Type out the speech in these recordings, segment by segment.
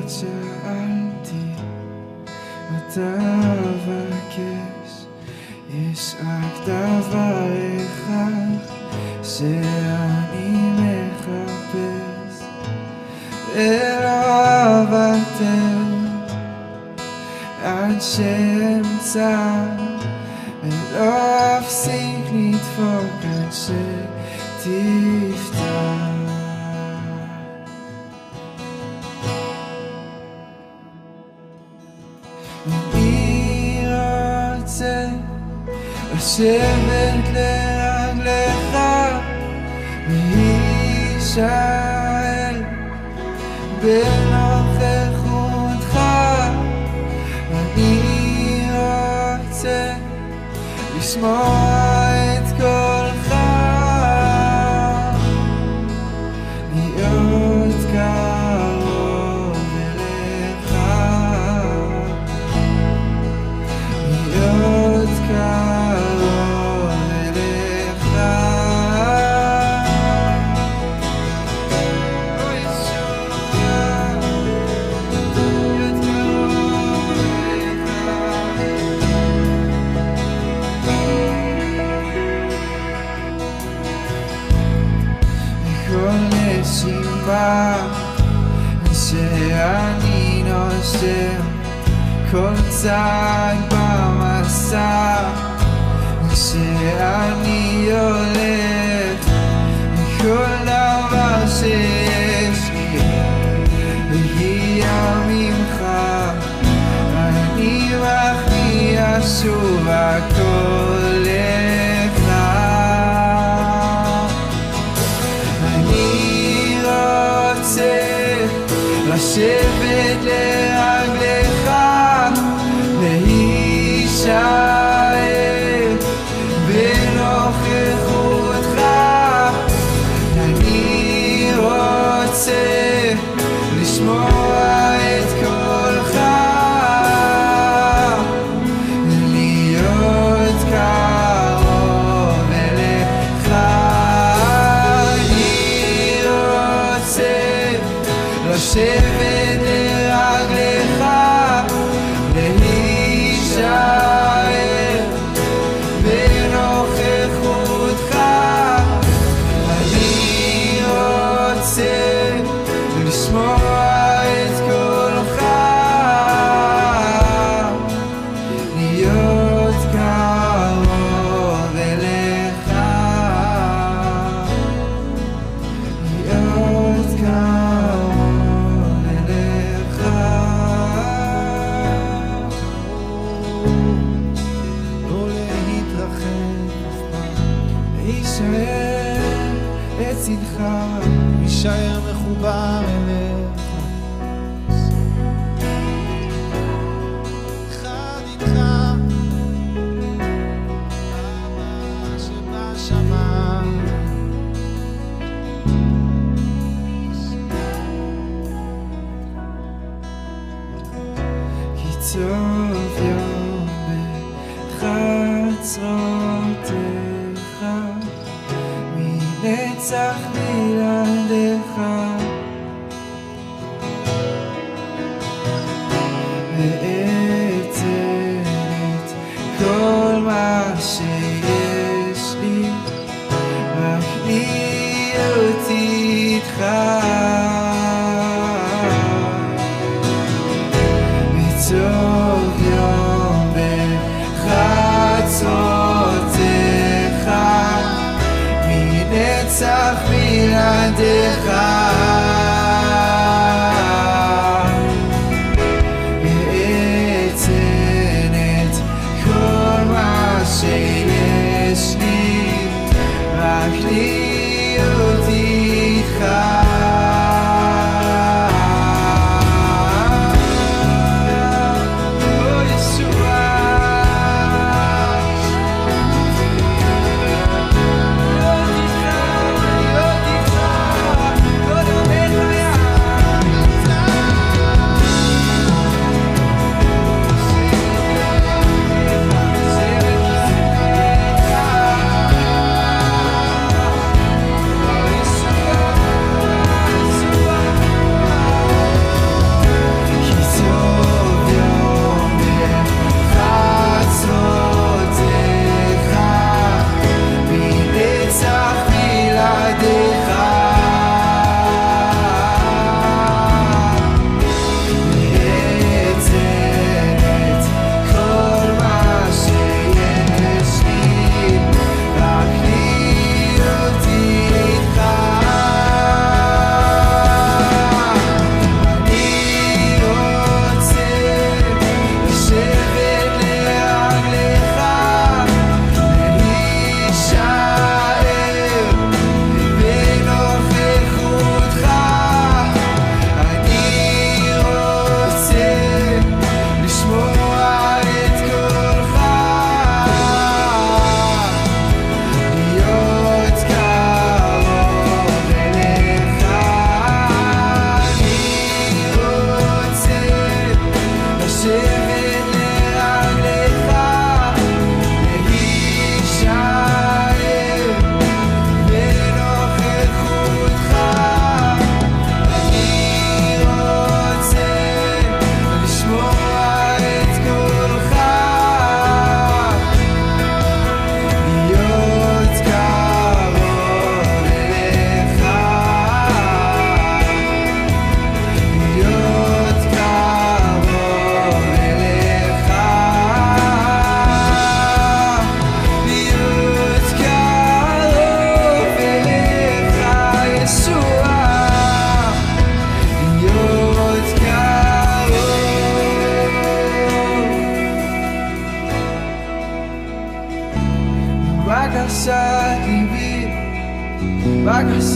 שאלתי מתי אבקש, יש רק דבר אחד שאני מחפש, ולא אוותר עד שאמצא, ולא אפסיק לדפוק עד שתפתח. אני רוצה לשבת לרגליך ולהישאר בנוכחותך. אני רוצה לשמוע את קולך, להיות קרוב אליך, להיות קרוב אליך. או ישוע, להיות קרוב אליך. בכל נשימה שאני נושם, כל צעד במסע שאני הולך, כל דבר שיש לי הגיע ממך. אני מכניע שוב הכל לך. אני רוצה לשבת לרגליך, להישאר בנוכחותך. אני רוצה לשמוע את קולך, להיות קרוב אליך. אני רוצה לשבת לרגליך, להישאר בנוכחותך. אני רוצה לשמוע את קולך, להיות קרוב אליך, להיות קרוב אליך. לא להתרחק אף פעם, להישאר לצדך, להישאר מחובר אליך, אחד איתך, אבא שבשמיים. כי טוב יום בחצרותיך, מנצח בלעדיך. ואתן את כל מה שיש לי, רק להיות איתך. וטוב יום בחצרותיך, מנצח בלעדיך. ואתן את כל מה שיש לי, רק להיות איתך.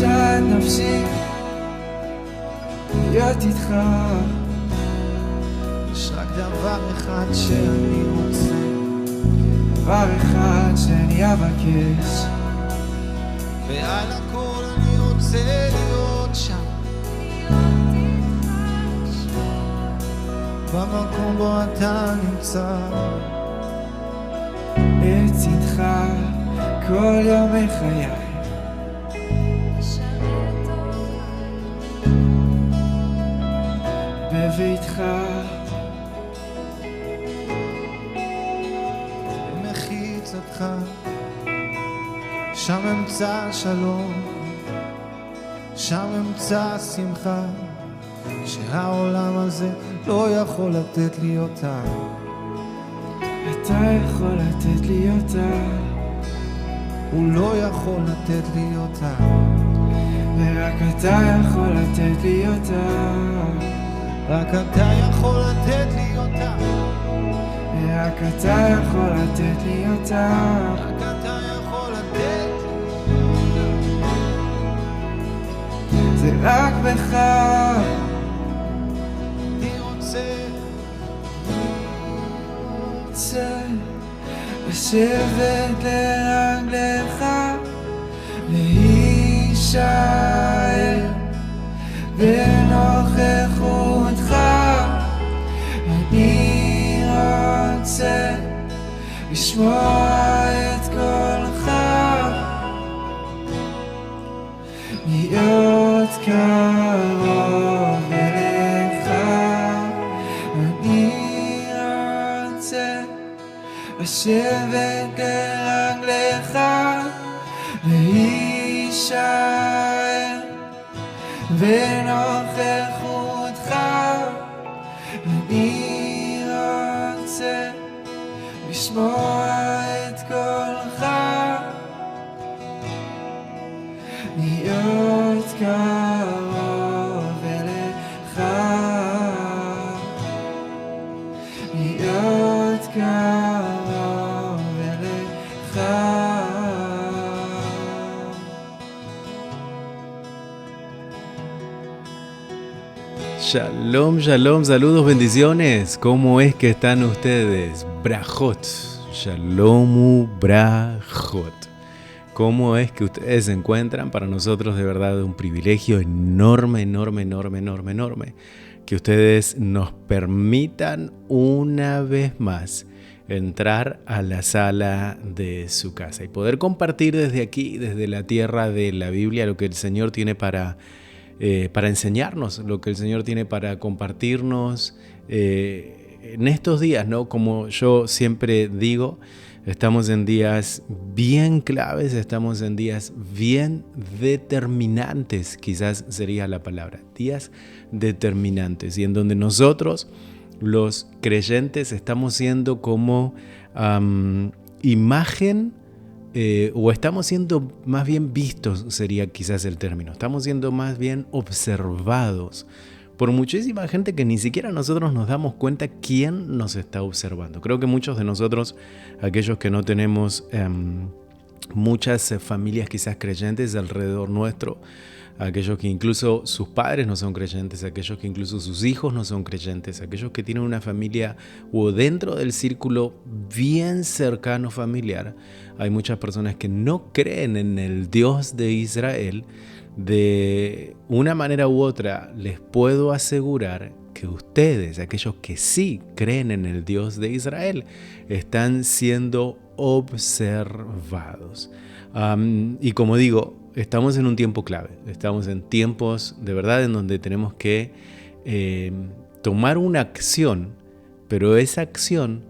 משאת נפשי להיות איתך. יש רק דבר אחד שאני רוצה, דבר אחד שאני אבקש, ועל הכל אני רוצה להיות שם, במקום בו אתה נמצא, לצידך כל יומי חיי. בביתך במחיצתך, שם אמצא שלום, שם אמצא שמחה, שהעולם הזה לא יכול לתת לי אותה. אתה יכול לתת לי אותה, הוא לא יכול לתת לי אותה, ורק אתה יכול לתת לי אותה, רק אתה יכול לתת לי אותה, ורק אתה יכול לתת לי אותה, רק אתה יכול לתת לי. זה רק בך אני רוצה לשבת לרגליך, להישאר בנוכחותך. אני רוצה לשמוע את קולך, להיות קרוב אליך. אני רוצה לשבת לרגליך, להישאר בנוכחותך. אני רוצה לשמוע את קולך, להיות קרוב אליך, להיות קרוב אליך. Shalom, shalom, saludos, bendiciones. ¿Cómo es que están ustedes? Brajot, shalom, brajot. ¿Cómo es que ustedes se encuentran? Para nosotros de verdad es un privilegio enorme, enorme, enorme, enorme, enorme que ustedes nos permitan una vez más entrar a la sala de su casa y poder compartir desde aquí, desde la tierra de la Biblia, lo que el Señor tiene para enseñarnos, lo que el Señor tiene para compartirnos en estos días, ¿no? Como yo siempre digo, estamos en días bien claves, estamos en días bien determinantes, quizás sería la palabra, días determinantes, y en donde nosotros, los creyentes, estamos siendo como imagen, o estamos siendo más bien vistos, sería quizás el término. Estamos siendo más bien observados por muchísima gente que ni siquiera nosotros nos damos cuenta quién nos está observando. Creo que muchos de nosotros, aquellos que no tenemos muchas familias quizás creyentes alrededor nuestro, aquellos que incluso sus padres no son creyentes, aquellos que incluso sus hijos no son creyentes, aquellos que tienen una familia o dentro del círculo bien cercano familiar, hay muchas personas que no creen en el Dios de Israel. De una manera u otra, les puedo asegurar que ustedes, aquellos que sí creen en el Dios de Israel, están siendo observados. Y como digo, estamos en un tiempo clave, estamos en tiempos de verdad en donde tenemos que tomar una acción, pero esa acción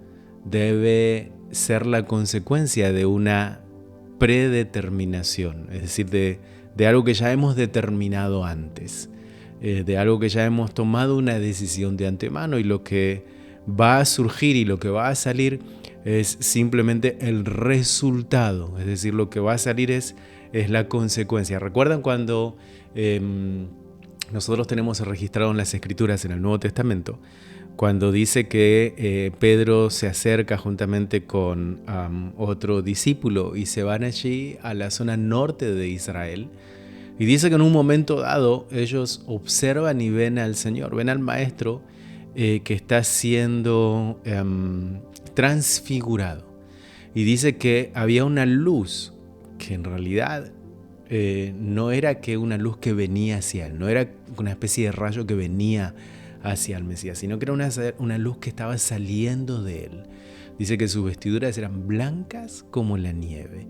debe ser la consecuencia de una predeterminación, es decir, de algo que ya hemos determinado antes, de algo que ya hemos tomado una decisión de antemano, y lo que va a surgir y lo que va a salir es simplemente el resultado, es decir, lo que va a salir es la consecuencia. ¿Recuerdan cuando nosotros tenemos registrado en las Escrituras en el Nuevo Testamento, cuando dice que Pedro se acerca juntamente con otro discípulo y se van allí a la zona norte de Israel? Y dice que en un momento dado ellos observan y ven al Señor, ven al Maestro que está siendo transfigurado. Y dice que había una luz que en realidad no era que una luz que venía hacia él, no era una especie de rayo que venía hacia el Mesías, sino que era una luz que estaba saliendo de él. Dice que sus vestiduras eran blancas como la nieve.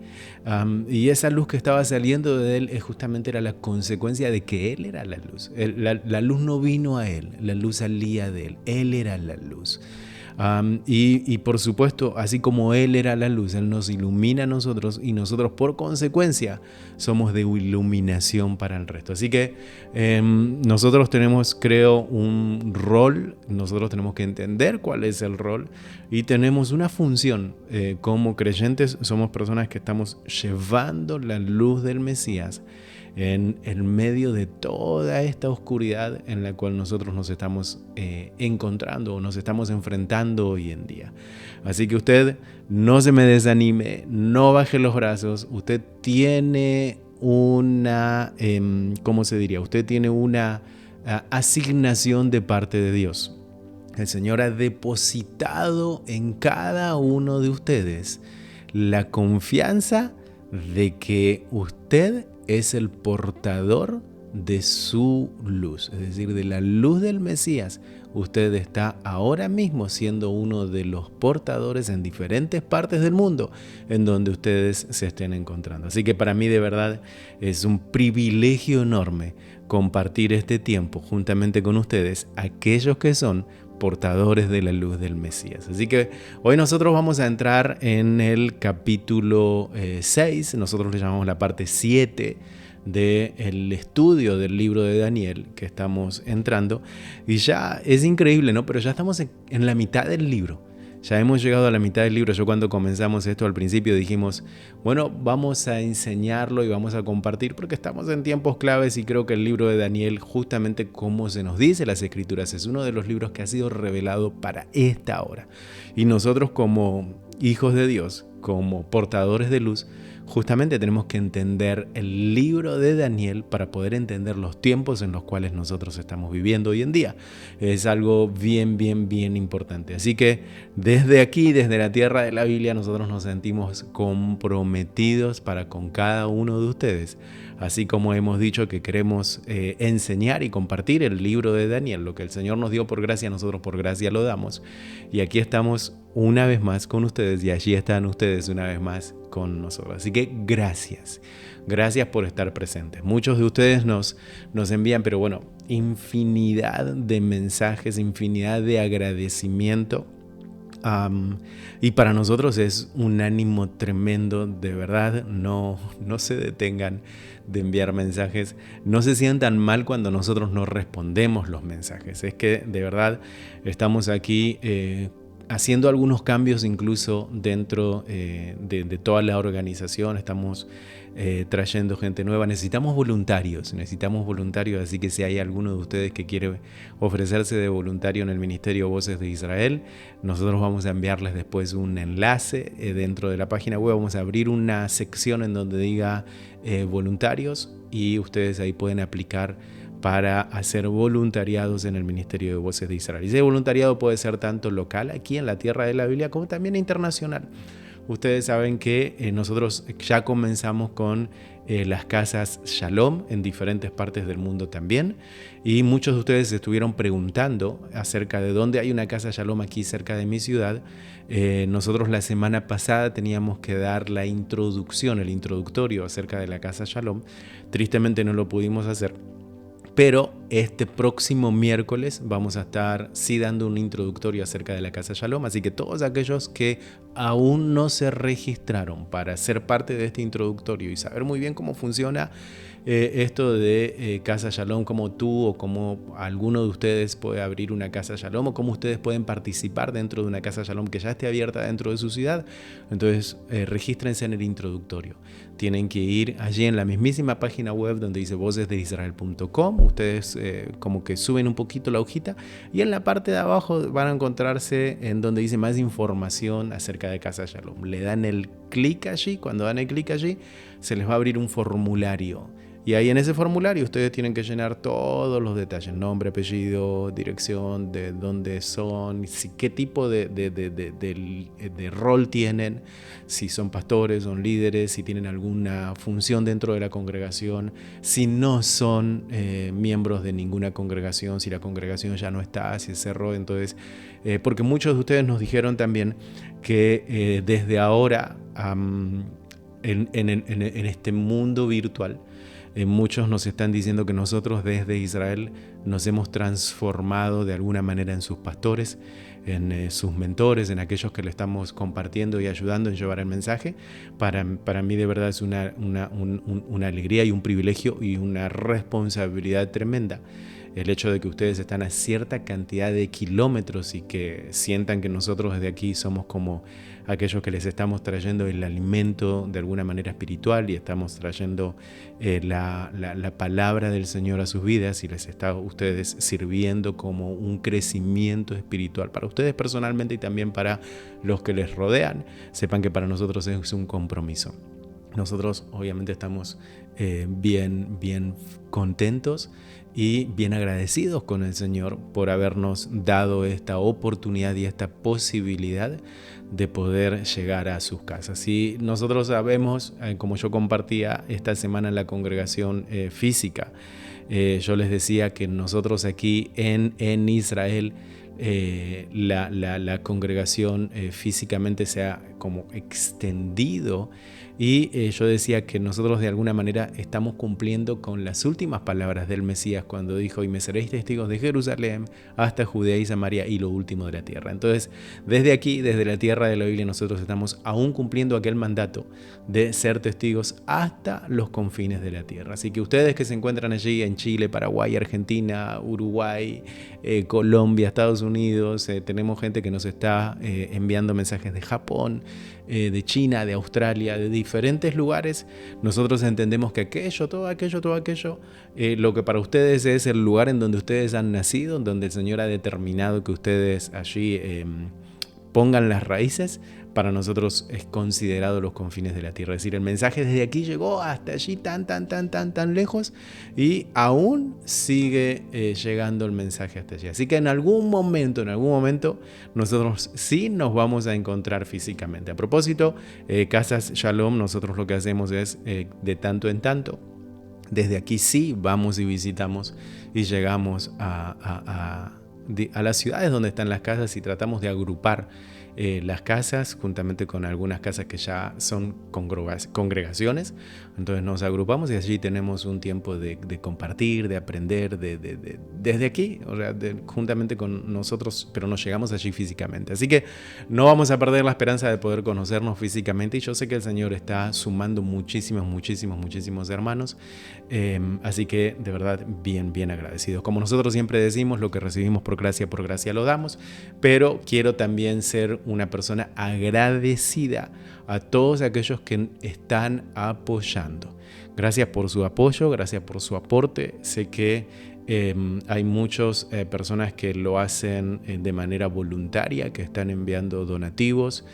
Y esa luz que estaba saliendo de él justamente era la consecuencia de que él era la luz. La luz no vino a él, la luz salía de él. Él era la luz. Y por supuesto, así como Él era la luz, Él nos ilumina a nosotros y nosotros por consecuencia somos de iluminación para el resto. Así que nosotros tenemos, creo, un rol, nosotros tenemos que entender cuál es el rol y tenemos una función. Como creyentes somos personas que estamos llevando la luz del Mesías en el medio de toda esta oscuridad en la cual nosotros nos estamos encontrando o nos estamos enfrentando hoy en día. Así que usted no se me desanime, no baje los brazos, usted tiene una, ¿cómo se diría? Usted tiene una asignación de parte de Dios. El Señor ha depositado en cada uno de ustedes la confianza de que usted es el portador de su luz, es decir, de la luz del Mesías. Usted está ahora mismo siendo uno de los portadores en diferentes partes del mundo en donde ustedes se estén encontrando. Así que para mí de verdad es un privilegio enorme compartir este tiempo juntamente con ustedes, aquellos que son portadores de la luz del Mesías. Así que hoy nosotros vamos a entrar en el capítulo 6, nosotros le llamamos la parte 7 del estudio del libro de Daniel que estamos entrando, y ya es increíble, ¿no? Pero ya estamos en la mitad del libro. Ya hemos llegado a la mitad del libro. Yo cuando comenzamos esto al principio dijimos, bueno, vamos a enseñarlo y vamos a compartir porque estamos en tiempos claves y creo que el libro de Daniel, justamente como se nos dice las Escrituras, es uno de los libros que ha sido revelado para esta hora. Y nosotros como hijos de Dios, como portadores de luz, justamente tenemos que entender el libro de Daniel para poder entender los tiempos en los cuales nosotros estamos viviendo hoy en día. Es algo bien importante. Así que desde aquí, desde la tierra de la Biblia, nosotros nos sentimos comprometidos para con cada uno de ustedes. Así como hemos dicho que queremos enseñar y compartir el libro de Daniel, lo que el Señor nos dio por gracia, nosotros por gracia lo damos. Y aquí estamos una vez más con ustedes y allí están ustedes una vez más con nosotros. Así que gracias por estar presentes. Muchos de ustedes nos envían, pero bueno, infinidad de mensajes, infinidad de agradecimiento. Y para nosotros es un ánimo tremendo, de verdad. No se detengan de enviar mensajes, no se sientan mal cuando nosotros no respondemos los mensajes. Es que de verdad estamos aquí haciendo algunos cambios incluso dentro de toda la organización. Estamos trayendo gente nueva. Necesitamos voluntarios, así que si hay alguno de ustedes que quiere ofrecerse de voluntario en el Ministerio Voces de Israel, nosotros vamos a enviarles después un enlace dentro de la página web. Vamos a abrir una sección en donde diga voluntarios y ustedes ahí pueden aplicar para hacer voluntariados en el Ministerio de Voces de Israel. Y ese voluntariado puede ser tanto local aquí en la tierra de la Biblia como también internacional. Ustedes saben que nosotros ya comenzamos con las casas Shalom en diferentes partes del mundo también, y muchos de ustedes estuvieron preguntando acerca de dónde hay una casa Shalom aquí cerca de mi ciudad. Nosotros la semana pasada teníamos que dar la introducción, el introductorio acerca de la casa Shalom. Tristemente no lo pudimos hacer. Pero este próximo miércoles vamos a estar dando un introductorio acerca de la Casa Shalom. Así que todos aquellos que aún no se registraron para ser parte de este introductorio y saber muy bien cómo funciona esto de Casa Shalom, como tú o como alguno de ustedes puede abrir una Casa Shalom, o cómo ustedes pueden participar dentro de una Casa Shalom que ya esté abierta dentro de su ciudad, entonces regístrense en el introductorio. Tienen que ir allí en la mismísima página web donde dice vocesdeisrael.com. Ustedes como que suben un poquito la hojita y en la parte de abajo van a encontrarse en donde dice más información acerca de Casa Shalom. Le dan el clic allí. Cuando dan el clic allí se les va a abrir un formulario Y ahí en ese formulario ustedes tienen que llenar todos los detalles, nombre, apellido, dirección, de dónde son, qué tipo de rol tienen, si son pastores, son líderes, si tienen alguna función dentro de la congregación, si no son miembros de ninguna congregación, si la congregación ya no está, si cerró. Entonces, porque muchos de ustedes nos dijeron también que desde ahora en este mundo virtual, muchos nos están diciendo que nosotros desde Israel nos hemos transformado de alguna manera en sus pastores, en sus mentores, en aquellos que le estamos compartiendo y ayudando en llevar el mensaje. Para mí de verdad es una alegría y un privilegio y una responsabilidad tremenda el hecho de que ustedes están a cierta cantidad de kilómetros y que sientan que nosotros desde aquí somos como aquellos que les estamos trayendo el alimento de alguna manera espiritual y estamos trayendo la palabra del Señor a sus vidas y les está a ustedes sirviendo como un crecimiento espiritual para ustedes personalmente y también para los que les rodean. Sepan que para nosotros es un compromiso. Nosotros obviamente estamos bien contentos y bien agradecidos con el Señor por habernos dado esta oportunidad y esta posibilidad de poder llegar a sus casas. Y nosotros sabemos, como yo compartía esta semana en la congregación física, yo les decía que nosotros aquí en Israel, la congregación físicamente se ha como extendido y yo decía que nosotros de alguna manera estamos cumpliendo con las últimas palabras del Mesías cuando dijo: y me seréis testigos de Jerusalén hasta Judea y Samaria y lo último de la tierra. Entonces, desde aquí, desde la tierra de la Biblia, nosotros estamos aún cumpliendo aquel mandato de ser testigos hasta los confines de la tierra. Así que ustedes que se encuentran allí en Chile, Paraguay, Argentina, Uruguay, Colombia, Estados Unidos, tenemos gente que nos está enviando mensajes de Japón, de China, de Australia, de diferentes lugares. Nosotros entendemos que todo aquello, lo que para ustedes es el lugar en donde ustedes han nacido, en donde el Señor ha determinado que ustedes allí pongan las raíces, para nosotros es considerado los confines de la tierra. Es decir, el mensaje desde aquí llegó hasta allí tan lejos y aún sigue llegando el mensaje hasta allí. Así que en algún momento nosotros sí nos vamos a encontrar físicamente. A propósito, Casas Shalom, nosotros lo que hacemos es de tanto en tanto, desde aquí sí vamos y visitamos y llegamos a las ciudades donde están las casas y tratamos de agrupar las casas juntamente con algunas casas que ya son congregaciones. Entonces nos agrupamos y allí tenemos un tiempo de compartir, de aprender desde aquí, o sea, juntamente con nosotros, pero nos llegamos allí físicamente. Así que no vamos a perder la esperanza de poder conocernos físicamente y yo sé que el Señor está sumando muchísimos hermanos. Así que de verdad bien agradecidos. Como nosotros siempre decimos, lo que recibimos por gracia lo damos, pero quiero también ser una persona agradecida a todos aquellos que están apoyando. Gracias por su apoyo, gracias por su aporte. Sé que hay muchas personas que lo hacen de manera voluntaria, que están enviando donativos.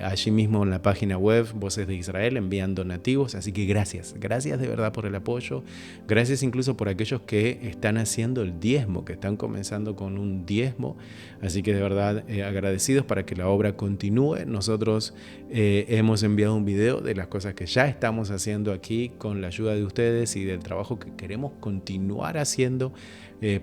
Allí mismo en la página web Voces de Israel envían donativos, así que gracias de verdad por el apoyo. Gracias incluso por aquellos que están haciendo el diezmo, que están comenzando con un diezmo. Así que de verdad agradecidos para que la obra continúe. Nosotros hemos enviado un video de las cosas que ya estamos haciendo aquí con la ayuda de ustedes y del trabajo que queremos continuar haciendo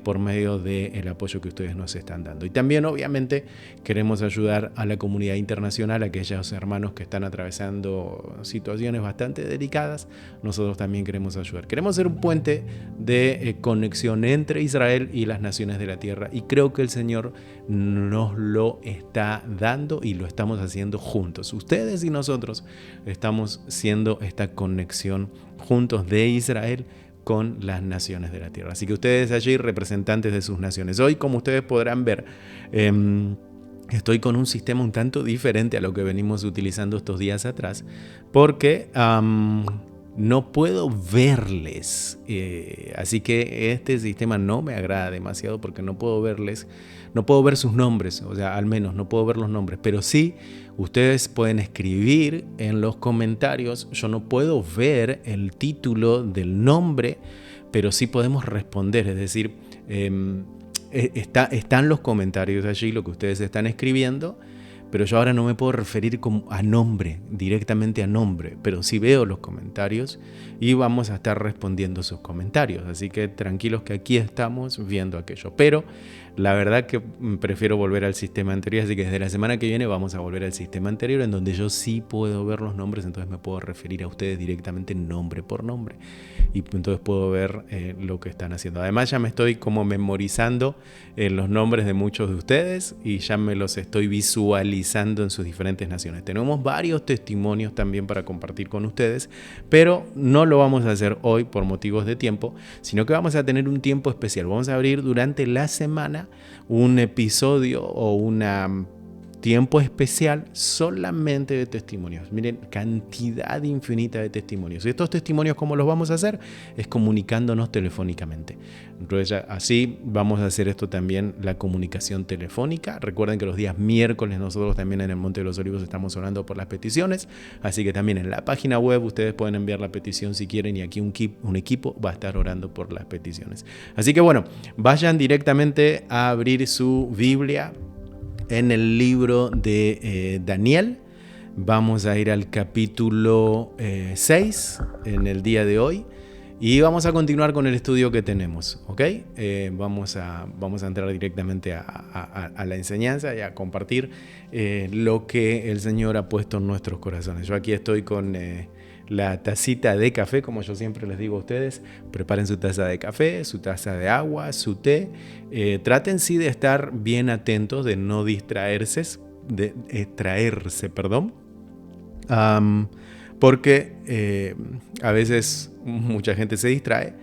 por medio del apoyo que ustedes nos están dando. Y también obviamente queremos ayudar a la comunidad internacional, a aquellos hermanos que están atravesando situaciones bastante delicadas. Nosotros también queremos ayudar. Queremos ser un puente de conexión entre Israel y las naciones de la tierra y creo que el Señor nos lo está dando y lo estamos haciendo juntos. Ustedes y nosotros estamos haciendo esta conexión juntos de Israel con las naciones de la tierra. Así que ustedes allí, representantes de sus naciones. Hoy, como ustedes podrán ver, estoy con un sistema un tanto diferente a lo que venimos utilizando estos días atrás, porque no puedo verles. Así que este sistema no me agrada demasiado porque no puedo verles, no puedo ver sus nombres, o sea, al menos no puedo ver los nombres, pero sí ustedes pueden escribir en los comentarios. Yo no puedo ver el título del nombre, pero sí podemos responder, es decir, están los comentarios allí, lo que ustedes están escribiendo, pero yo ahora no me puedo referir a nombre, directamente a nombre, pero sí veo los comentarios y vamos a estar respondiendo sus comentarios. Así que tranquilos que aquí estamos viendo aquello. Pero la verdad que prefiero volver al sistema anterior, así que desde la semana que viene vamos a volver al sistema anterior en donde yo sí puedo ver los nombres, entonces me puedo referir a ustedes directamente nombre por nombre. Y entonces puedo ver lo que están haciendo. Además ya me estoy como memorizando los nombres de muchos de ustedes y ya me los estoy visualizando en sus diferentes naciones. Tenemos varios testimonios también para compartir con ustedes, pero no lo vamos a hacer hoy por motivos de tiempo, sino que vamos a tener un tiempo especial. Vamos a abrir durante la semana un episodio o una tiempo especial solamente de testimonios. Miren, cantidad infinita de testimonios. Y estos testimonios, ¿cómo los vamos a hacer? Es comunicándonos telefónicamente. Entonces, así vamos a hacer esto también, la comunicación telefónica. Recuerden que los días miércoles nosotros también en el Monte de los Olivos estamos orando por las peticiones. Así que también en la página web ustedes pueden enviar la petición si quieren y aquí un equipo va a estar orando por las peticiones. Así que bueno, vayan directamente a abrir su Biblia en el libro de Daniel. Vamos a ir al capítulo 6 en el día de hoy y vamos a continuar con el estudio que tenemos, ¿ok? Vamos a entrar directamente a la enseñanza y a compartir lo que el Señor ha puesto en nuestros corazones. Yo aquí estoy con la tacita de café, como yo siempre les digo a ustedes. Preparen su taza de café, su taza de agua, su té. Traten sí de estar bien atentos, de no distraerse, porque a veces mucha gente se distrae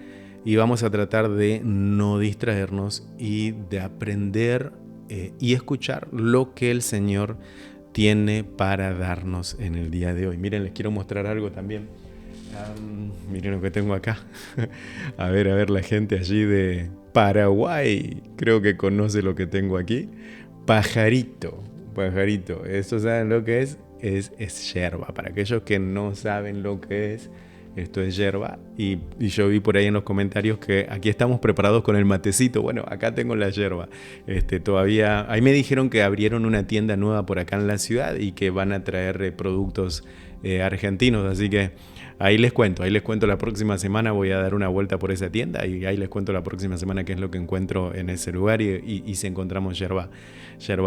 y vamos a tratar de no distraernos y de aprender y escuchar lo que el Señor tiene para darnos en el día de hoy. Miren, les quiero mostrar algo también. Miren lo que tengo acá. A ver, la gente allí de Paraguay creo que conoce lo que tengo aquí. Pajarito. ¿Esto saben lo que es? Es yerba. Para aquellos que no saben lo que es, esto es yerba. Y yo vi por ahí en los comentarios que aquí estamos preparados con el matecito. Bueno, acá tengo la yerba. Todavía, ahí me dijeron que abrieron una tienda nueva por acá en la ciudad y que van a traer productos argentinos. Así que ahí les cuento la próxima semana. Voy a dar una vuelta por esa tienda y ahí les cuento la próxima semana qué es lo que encuentro en ese lugar y si encontramos yerba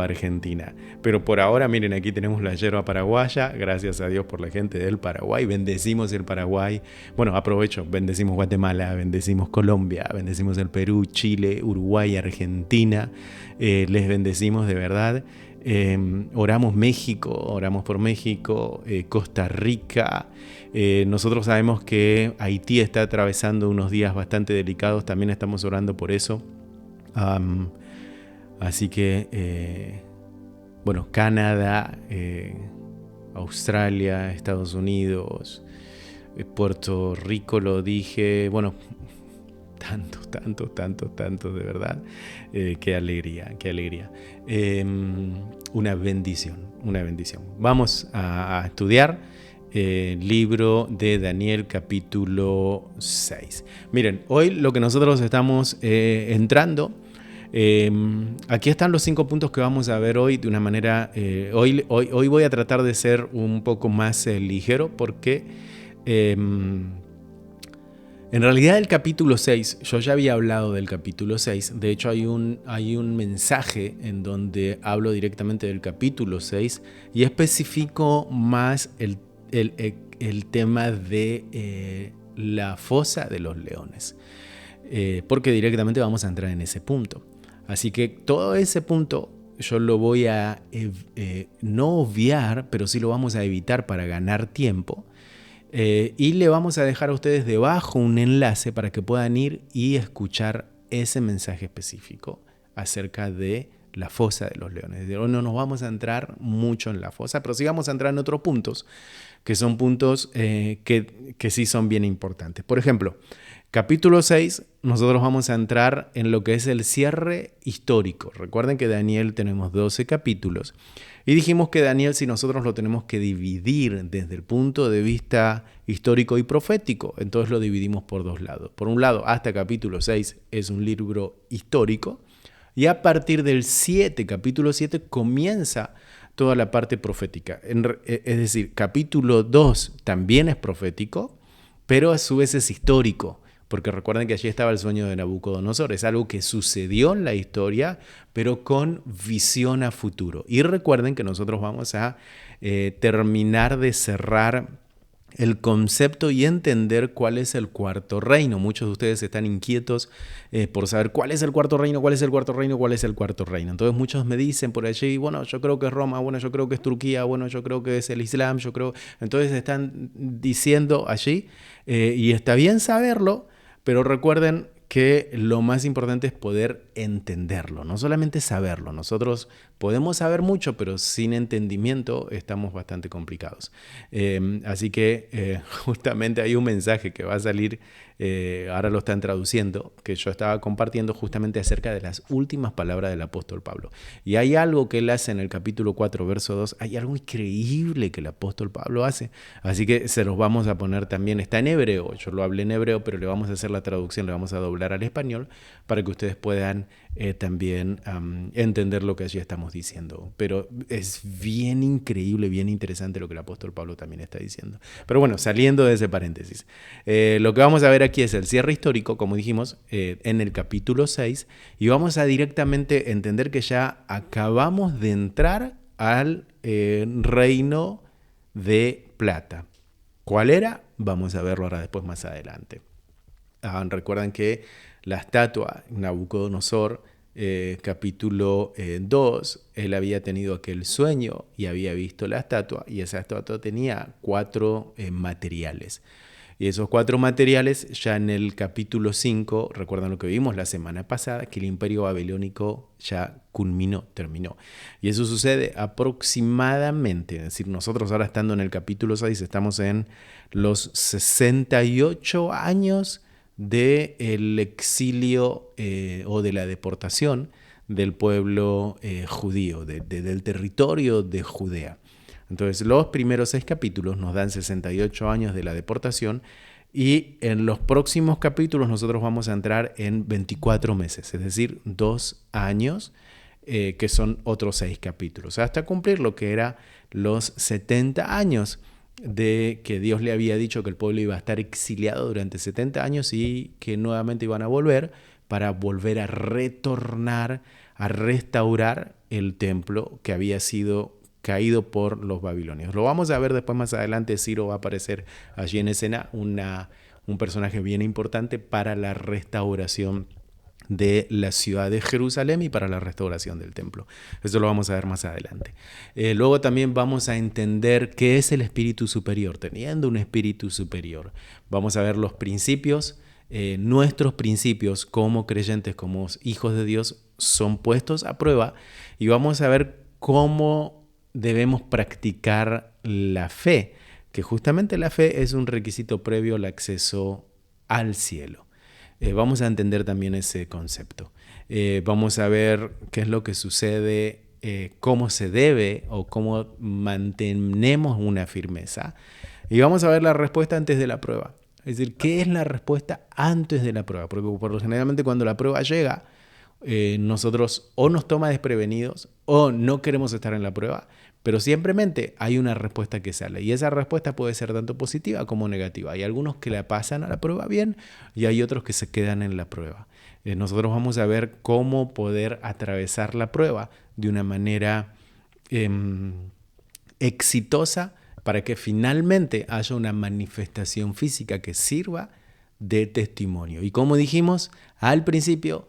argentina. Pero por ahora, miren, aquí tenemos la yerba paraguaya. Gracias a Dios por la gente del Paraguay. Bendecimos el Paraguay. Bueno, aprovecho, bendecimos Guatemala, bendecimos Colombia, bendecimos el Perú, Chile, Uruguay, Argentina. Les bendecimos de verdad. Oramos por México, Costa Rica. Nosotros sabemos que Haití está atravesando unos días bastante delicados, también estamos orando por eso. Así que, bueno, Canadá, Australia, Estados Unidos, Puerto Rico lo dije, bueno, tantos, de verdad. Qué alegría. Una bendición. Vamos a estudiar el libro de Daniel capítulo 6. Miren, hoy lo que nosotros estamos entrando, aquí están los 5 puntos que vamos a ver hoy de una manera, hoy voy a tratar de ser un poco más ligero porque en realidad el capítulo 6, yo ya había hablado del capítulo 6, de hecho hay un mensaje en donde hablo directamente del capítulo 6 y especifico más el tema de la fosa de los leones, porque directamente vamos a entrar en ese punto. Así que todo ese punto yo lo voy a no obviar, pero sí lo vamos a evitar para ganar tiempo. Y le vamos a dejar a ustedes debajo un enlace para que puedan ir y escuchar ese mensaje específico acerca de la fosa de los leones. Es decir, hoy no nos vamos a entrar mucho en la fosa, pero sí vamos a entrar en otros puntos, que son puntos que sí son bien importantes. Por ejemplo, capítulo 6, nosotros vamos a entrar en lo que es el cierre histórico. Recuerden que Daniel tenemos 12 capítulos. Y dijimos que Daniel, si nosotros lo tenemos que dividir desde el punto de vista histórico y profético, entonces lo dividimos por dos lados. Por un lado, hasta capítulo 6 es un libro histórico, y a partir del capítulo 7, comienza toda la parte profética. Es decir, capítulo 2 también es profético, pero a su vez es histórico. Porque recuerden que allí estaba el sueño de Nabucodonosor. Es algo que sucedió en la historia, pero con visión a futuro. Y recuerden que nosotros vamos a terminar de cerrar el concepto y entender cuál es el cuarto reino. Muchos de ustedes están inquietos por saber cuál es el cuarto reino, cuál es el cuarto reino, cuál es el cuarto reino. Entonces muchos me dicen por allí, bueno, yo creo que es Roma, bueno, yo creo que es Turquía, bueno, yo creo que es el Islam, yo creo... Entonces están diciendo allí, y está bien saberlo, pero recuerden que lo más importante es poder entenderlo, no solamente saberlo. Nosotros podemos saber mucho, pero sin entendimiento estamos bastante complicados. Así que justamente hay un mensaje que va a salir, ahora lo están traduciendo, que yo estaba compartiendo justamente acerca de las últimas palabras del apóstol Pablo. Y hay algo que él hace en el capítulo 4, verso 2, hay algo increíble que el apóstol Pablo hace. Así que se los vamos a poner también, está en hebreo, yo lo hablé en hebreo, pero le vamos a hacer la traducción, le vamos a doblar al español para que ustedes puedan también entender lo que allí estamos diciendo. Pero es bien increíble, bien interesante lo que el apóstol Pablo también está diciendo. Pero bueno, saliendo de ese paréntesis, lo que vamos a ver aquí es el cierre histórico, como dijimos, en el capítulo 6, y vamos a directamente entender que ya acabamos de entrar al reino de plata. ¿Cuál era? Vamos a verlo ahora después más adelante. Recuerdan que la estatua Nabucodonosor, capítulo 2, él había tenido aquel sueño y había visto la estatua, y esa estatua tenía 4 materiales. Y esos 4 materiales, ya en el capítulo 5, recuerdan lo que vimos la semana pasada, que el imperio babilónico ya terminó. Y eso sucede aproximadamente, es decir, nosotros ahora estando en el capítulo 6, estamos en los 68 años del exilio o de la deportación del pueblo judío, del territorio de Judea. Entonces, los primeros 6 capítulos nos dan 68 años de la deportación, y en los próximos capítulos nosotros vamos a entrar en 24 meses, es decir, 2 años, que son otros 6 capítulos, hasta cumplir lo que era los 70 años de que Dios le había dicho que el pueblo iba a estar exiliado durante 70 años y que nuevamente iban a volver para volver a retornar, a restaurar el templo que había sido caído por los babilonios. Lo vamos a ver después más adelante. Ciro va a aparecer allí en escena, un personaje bien importante para la restauración de la ciudad de Jerusalén y para la restauración del templo. Eso lo vamos a ver más adelante. Luego también vamos a entender qué es el espíritu superior, teniendo un espíritu superior. Vamos a ver los principios, nuestros principios como creyentes, como hijos de Dios, son puestos a prueba, y vamos a ver cómo debemos practicar la fe, que justamente la fe es un requisito previo al acceso al cielo. Vamos a entender también ese concepto. Vamos a ver qué es lo que sucede, cómo se debe o cómo mantenemos una firmeza. Y vamos a ver la respuesta antes de la prueba. Es decir, ¿qué es la respuesta antes de la prueba? Porque generalmente cuando la prueba llega, nosotros o nos toma desprevenidos o no queremos estar en la prueba, pero simplemente hay una respuesta que sale, y esa respuesta puede ser tanto positiva como negativa. Hay algunos que la pasan a la prueba bien y hay otros que se quedan en la prueba. Nosotros vamos a ver cómo poder atravesar la prueba de una manera exitosa para que finalmente haya una manifestación física que sirva de testimonio. Y como dijimos al principio,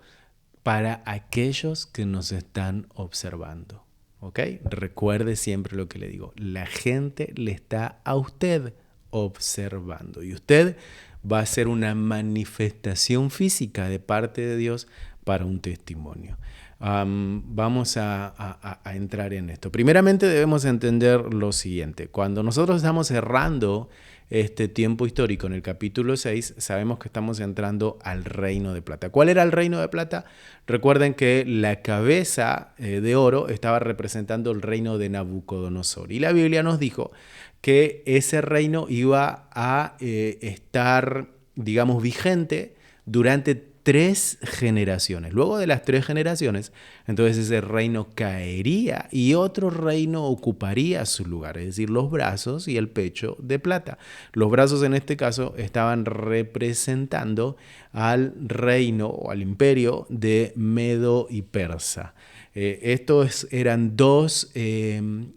para aquellos que nos están observando. ¿Ok? Recuerde siempre lo que le digo. La gente le está a usted observando, y usted va a ser una manifestación física de parte de Dios para un testimonio. Vamos a entrar en esto. Primeramente debemos entender lo siguiente. Cuando nosotros estamos cerrando este tiempo histórico en el capítulo 6, sabemos que estamos entrando al reino de plata. ¿Cuál era el reino de plata? Recuerden que la cabeza de oro estaba representando el reino de Nabucodonosor. Y la Biblia nos dijo que ese reino iba a estar, digamos, vigente durante 3 generaciones. Luego de las 3 generaciones, entonces ese reino caería y otro reino ocuparía su lugar, es decir, los brazos y el pecho de plata. Los brazos en este caso estaban representando al reino o al imperio de Medo y Persa. Estos eran 2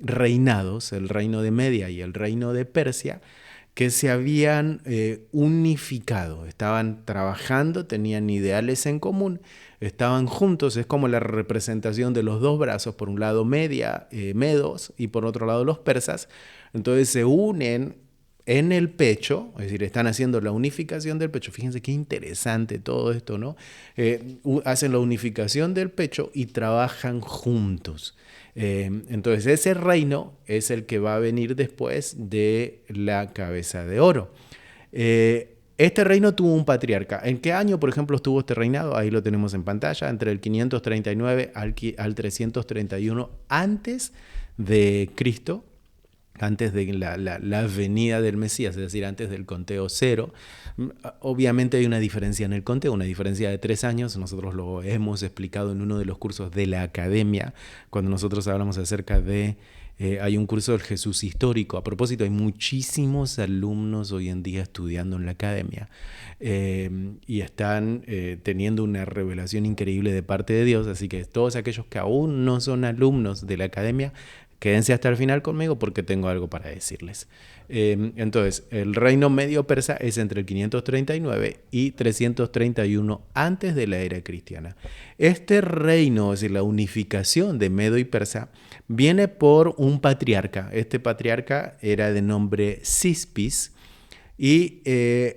reinados, el reino de Media y el reino de Persia, que se habían unificado, estaban trabajando, tenían ideales en común, estaban juntos, es como la representación de los 2 brazos, por un lado medos y por otro lado los persas, entonces se unen en el pecho, es decir, están haciendo la unificación del pecho. Fíjense qué interesante todo esto, ¿no? Hacen la unificación del pecho y trabajan juntos. Entonces ese reino es el que va a venir después de la cabeza de oro. Este reino tuvo un patriarca. ¿En qué año, por ejemplo, estuvo este reinado? Ahí lo tenemos en pantalla, entre el 539 al 331 antes de Cristo, antes de la venida del Mesías, es decir, antes del conteo 0. Obviamente hay una diferencia en el conteo, una diferencia de 3 años. Nosotros lo hemos explicado en uno de los cursos de la academia, cuando nosotros hablamos acerca de... hay un curso del Jesús histórico. A propósito, hay muchísimos alumnos hoy en día estudiando en la academia y están teniendo una revelación increíble de parte de Dios. Así que todos aquellos que aún no son alumnos de la academia, quédense hasta el final conmigo porque tengo algo para decirles. Entonces, el reino medio persa es entre el 539 y 331 antes de la era cristiana. Este reino, es decir, la unificación de Medo y Persa, viene por un patriarca. Este patriarca era de nombre Cispis y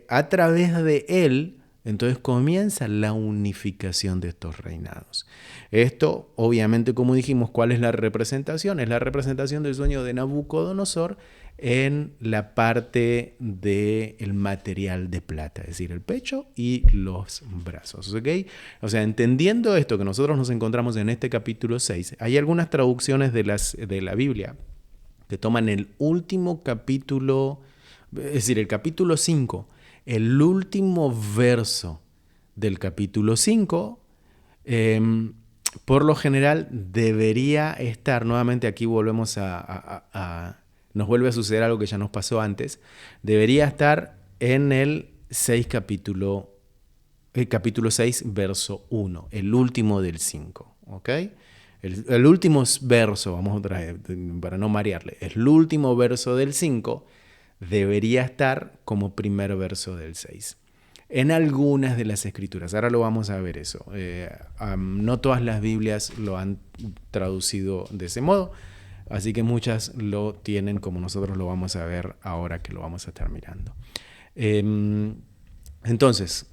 a través de él, entonces comienza la unificación de estos reinados. Esto, obviamente, como dijimos, ¿cuál es la representación? Es la representación del sueño de Nabucodonosor en la parte del material de plata, es decir, el pecho y los brazos, ¿ok? O sea, entendiendo esto que nosotros nos encontramos en este capítulo 6, hay algunas traducciones de la Biblia que toman el último capítulo, es decir, el capítulo 5, el último verso del capítulo 5, por lo general debería estar, nuevamente aquí volvemos nos vuelve a suceder algo que ya nos pasó antes, debería estar en el capítulo 6, verso 1, el último del 5, ¿ok? El último verso, vamos otra vez, para no marearle, el último verso del 5 debería estar como primer verso del 6. En algunas de las escrituras, ahora lo vamos a ver eso. No todas las Biblias lo han traducido de ese modo, así que muchas lo tienen como nosotros lo vamos a ver ahora que lo vamos a estar mirando. Entonces,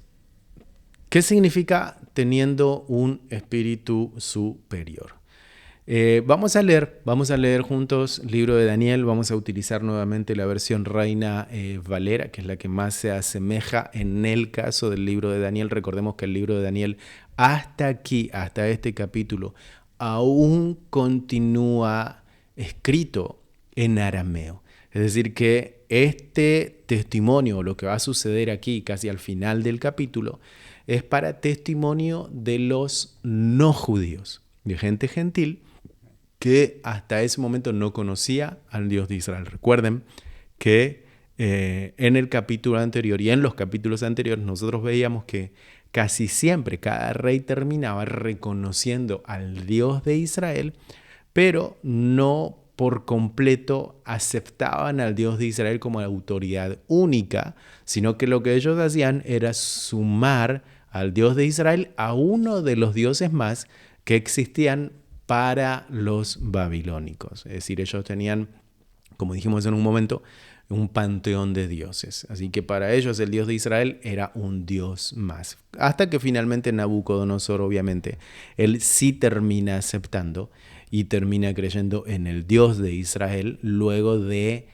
¿qué significa teniendo un espíritu superior? Vamos a leer juntos el libro de Daniel. Vamos a utilizar nuevamente la versión Reina Valera, que es la que más se asemeja en el caso del libro de Daniel. Recordemos que el libro de Daniel hasta aquí, hasta este capítulo, aún continúa escrito en arameo. Es decir, que este testimonio, lo que va a suceder aquí casi al final del capítulo, es para testimonio de los no judíos, de gente gentil que hasta ese momento no conocía al Dios de Israel. Recuerden que en el capítulo anterior y en los capítulos anteriores nosotros veíamos que casi siempre cada rey terminaba reconociendo al Dios de Israel, pero no por completo aceptaban al Dios de Israel como la autoridad única, sino que lo que ellos hacían era sumar al Dios de Israel a uno de los dioses más que existían para los babilónicos. Es decir, ellos tenían, como dijimos en un momento, un panteón de dioses. Así que para ellos el Dios de Israel era un Dios más. Hasta que finalmente Nabucodonosor, obviamente, él sí termina aceptando y termina creyendo en el Dios de Israel luego de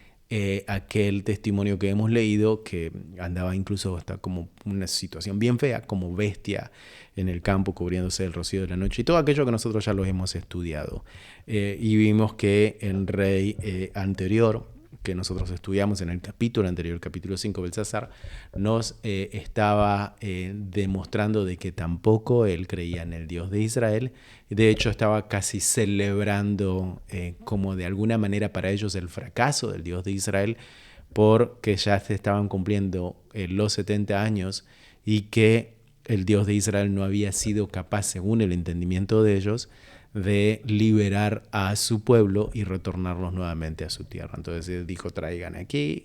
aquel testimonio que hemos leído, que andaba incluso hasta como una situación bien fea, como bestia en el campo cubriéndose el rocío de la noche y todo aquello que nosotros ya lo hemos estudiado. Y vimos que el rey anterior, que nosotros estudiamos en el capítulo anterior, capítulo 5, Belsasar, nos estaba demostrando de que tampoco él creía en el Dios de Israel. De hecho, estaba casi celebrando como de alguna manera para ellos el fracaso del Dios de Israel, porque ya se estaban cumpliendo los 70 años y que el Dios de Israel no había sido capaz, según el entendimiento de ellos, de liberar a su pueblo y retornarlos nuevamente a su tierra. Entonces él dijo, traigan aquí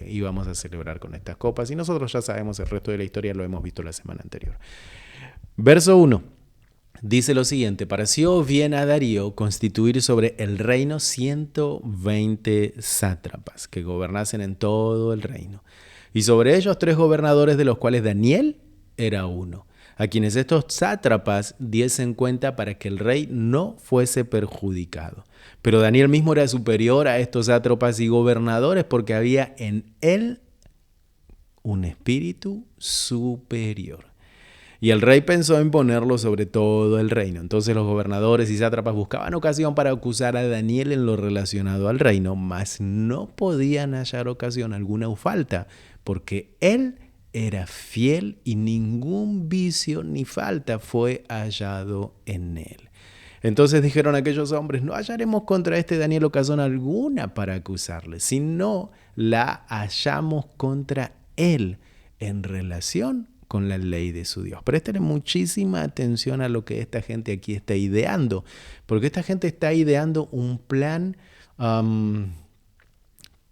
y vamos a celebrar con estas copas. Y nosotros ya sabemos el resto de la historia, lo hemos visto la semana anterior. Verso 1 dice lo siguiente: pareció bien a Darío constituir sobre el reino 120 sátrapas que gobernasen en todo el reino, y sobre ellos 3 gobernadores, de los cuales Daniel era uno, a quienes estos sátrapas diesen cuenta para que el rey no fuese perjudicado. Pero Daniel mismo era superior a estos sátrapas y gobernadores, porque había en él un espíritu superior. Y el rey pensó en ponerlo sobre todo el reino. Entonces los gobernadores y sátrapas buscaban ocasión para acusar a Daniel en lo relacionado al reino, mas no podían hallar ocasión alguna o falta, porque él era fiel y ningún vicio ni falta fue hallado en él. Entonces dijeron aquellos hombres: no hallaremos contra este Daniel ocasión alguna para acusarle, sino la hallamos contra él en relación con la ley de su Dios. Presten muchísima atención a lo que esta gente aquí está ideando, porque esta gente está ideando un plan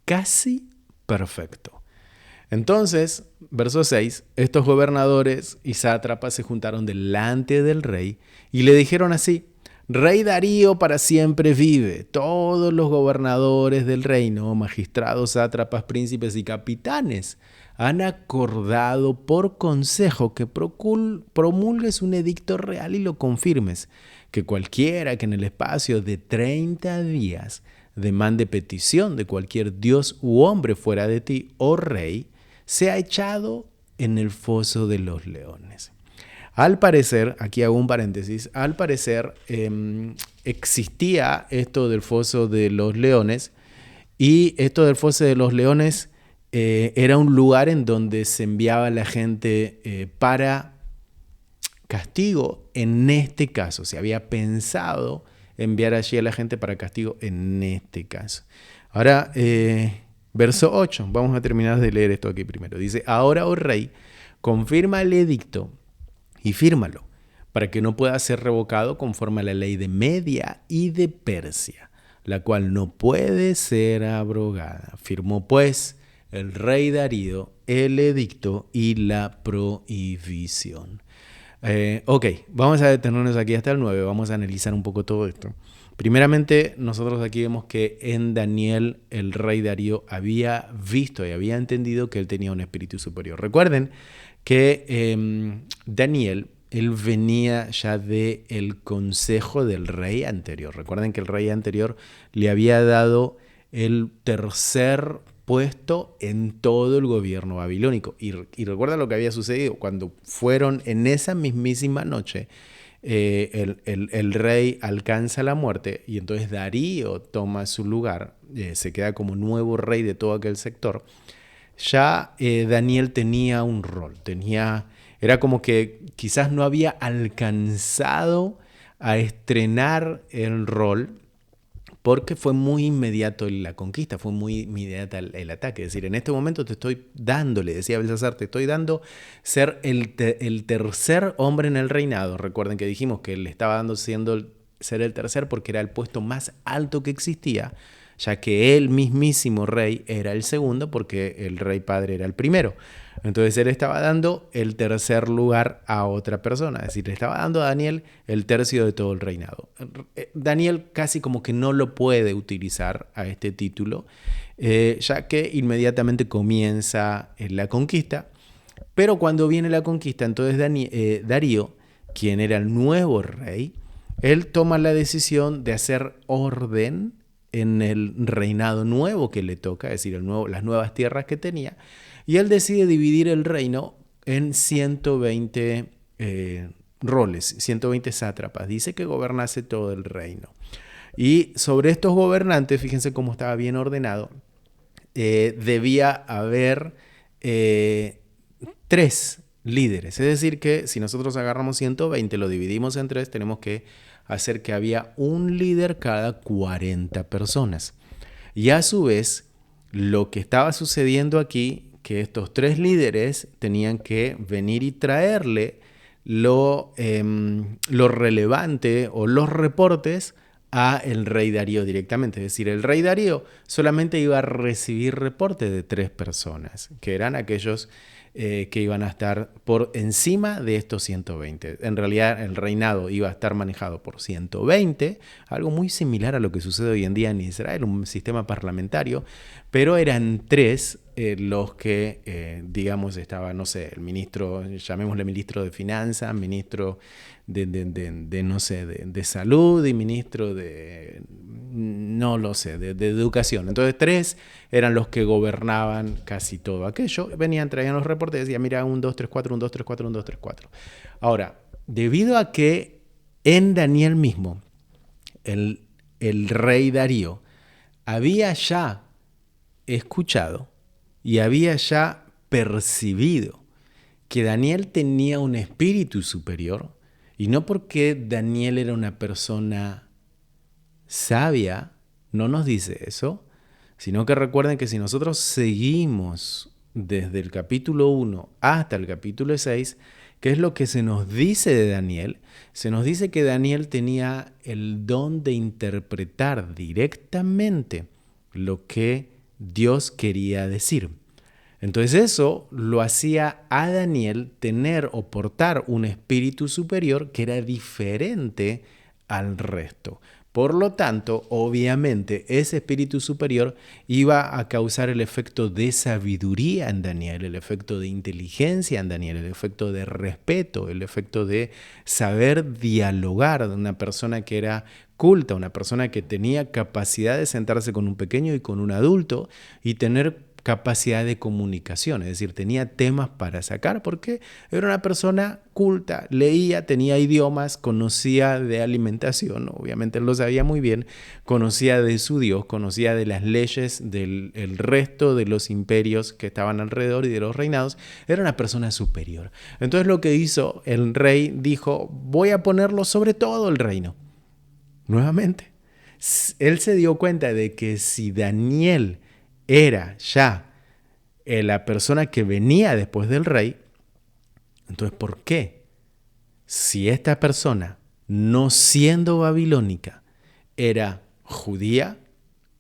casi perfecto. Entonces, verso 6, estos gobernadores y sátrapas se juntaron delante del rey y le dijeron así: Rey Darío para siempre vive. Todos los gobernadores del reino, magistrados, sátrapas, príncipes y capitanes han acordado por consejo que promulgues un edicto real y lo confirmes, que cualquiera que en el espacio de 30 días demande petición de cualquier dios u hombre fuera de ti, oh rey, sea echado en el foso de los leones. Al parecer, aquí hago un paréntesis, al parecer existía esto del foso de los leones, y esto del foso de los leones era un lugar en donde se enviaba a la gente para castigo. En este caso, se había pensado enviar allí a la gente para castigo en este caso. Ahora, verso 8, vamos a terminar de leer esto aquí primero. Dice: ahora, oh rey, confirma el edicto y fírmalo, para que no pueda ser revocado conforme a la ley de Media y de Persia, la cual no puede ser abrogada. Firmó pues el rey Darío el edicto y la prohibición. Ok, vamos a detenernos aquí hasta el 9, vamos a analizar un poco todo esto. Primeramente, nosotros aquí vemos que en Daniel el rey Darío había visto y había entendido que él tenía un espíritu superior. Recuerden que Daniel, él venía ya del consejo del rey anterior. Recuerden que el rey anterior le había dado el tercer puesto en todo el gobierno babilónico. Y recuerda lo que había sucedido cuando fueron en esa mismísima noche. El rey alcanza la muerte y entonces Darío toma su lugar, se queda como nuevo rey de todo aquel sector. Ya Daniel tenía un rol, era como que quizás no había alcanzado a estrenar el rol, porque fue muy inmediato la conquista, fue muy inmediata el ataque. Es decir, en este momento te estoy dando, le decía Belsasar, te estoy dando ser el tercer hombre en el reinado. Recuerden que dijimos que le estaba dando ser el tercer porque era el puesto más alto que existía, ya que el mismísimo rey era el segundo porque el rey padre era el primero. Entonces él estaba dando el tercer lugar a otra persona, es decir, le estaba dando a Daniel el tercio de todo el reinado. Daniel casi como que no lo puede utilizar a este título, ya que inmediatamente comienza la conquista, pero cuando viene la conquista, entonces Darío, quien era el nuevo rey, él toma la decisión de hacer orden en el reinado nuevo que le toca, es decir, las nuevas tierras que tenía, y él decide dividir el reino en 120 roles, 120 sátrapas. Dice que gobernase todo el reino. Y sobre estos gobernantes, fíjense cómo estaba bien ordenado, debía haber 3 líderes. Es decir, que si nosotros agarramos 120, lo dividimos en 3, tenemos que hacer que había un líder cada 40 personas. Y a su vez, lo que estaba sucediendo aquí, que estos 3 líderes tenían que venir y traerle lo relevante o los reportes a el rey Darío directamente. Es decir, el rey Darío solamente iba a recibir reportes de 3 personas, que eran aquellos que iban a estar por encima de estos 120. En realidad el reinado iba a estar manejado por 120, algo muy similar a lo que sucede hoy en día en Israel, un sistema parlamentario, pero eran 3 los que, digamos, estaba, no sé, el ministro, llamémosle ministro de Finanzas, ministro de Salud y ministro de, no lo sé, de Educación. Entonces 3 eran los que gobernaban casi todo aquello. Traían los reportes y decían, mira, 1, 2, 3, 4, 1, 2, 3, 4, 1, 2, 3, 4. Ahora, debido a que en Daniel mismo, el rey Darío había ya escuchado y había ya percibido que Daniel tenía un espíritu superior, y no porque Daniel era una persona sabia, no nos dice eso, sino que recuerden que si nosotros seguimos desde el capítulo 1 hasta el capítulo 6, ¿qué es lo que se nos dice de Daniel? Se nos dice que Daniel tenía el don de interpretar directamente lo que Dios quería decir. Entonces eso lo hacía a Daniel tener o portar un espíritu superior que era diferente al resto. Por lo tanto, obviamente, ese espíritu superior iba a causar el efecto de sabiduría en Daniel, el efecto de inteligencia en Daniel, el efecto de respeto, el efecto de saber dialogar, de una persona que era culta, una persona que tenía capacidad de sentarse con un pequeño y con un adulto y tener capacidad de comunicación, es decir, tenía temas para sacar porque era una persona culta, leía, tenía idiomas, conocía de alimentación, obviamente él lo sabía muy bien, conocía de su Dios, conocía de las leyes del resto de los imperios que estaban alrededor y de los reinados, era una persona superior. Entonces lo que hizo el rey, dijo, voy a ponerlo sobre todo el reino. Nuevamente, él se dio cuenta de que si Daniel era ya la persona que venía después del rey, entonces ¿por qué? Si esta persona, no siendo babilónica, era judía,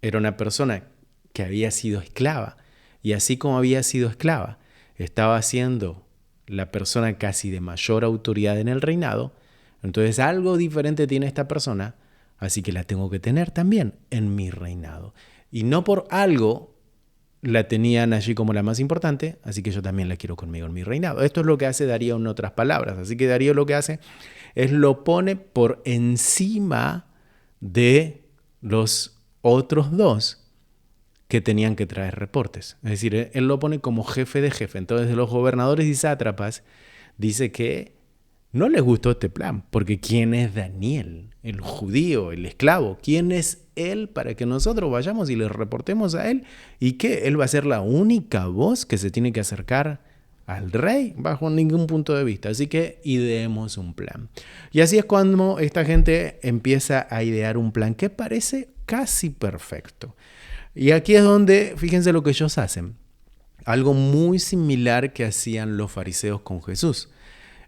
era una persona que había sido esclava, y así como había sido esclava, estaba siendo la persona casi de mayor autoridad en el reinado, entonces algo diferente tiene esta persona, así que la tengo que tener también en mi reinado. Y no por algo la tenían allí como la más importante, así que yo también la quiero conmigo en mi reinado. Esto es lo que hace Darío en otras palabras. Así que Darío lo que hace es lo pone por encima de los otros 2 que tenían que traer reportes. Es decir, él lo pone como jefe de jefe. Entonces, de los gobernadores y sátrapas, dice que no les gustó este plan, porque ¿quién es Daniel? El judío, el esclavo. ¿Quién es él para que nosotros vayamos y le reportemos a él? ¿Y qué? ¿Él va a ser la única voz que se tiene que acercar al rey? Bajo ningún punto de vista. Así que ideemos un plan. Y así es cuando esta gente empieza a idear un plan que parece casi perfecto. Y aquí es donde, fíjense lo que ellos hacen. Algo muy similar que hacían los fariseos con Jesús.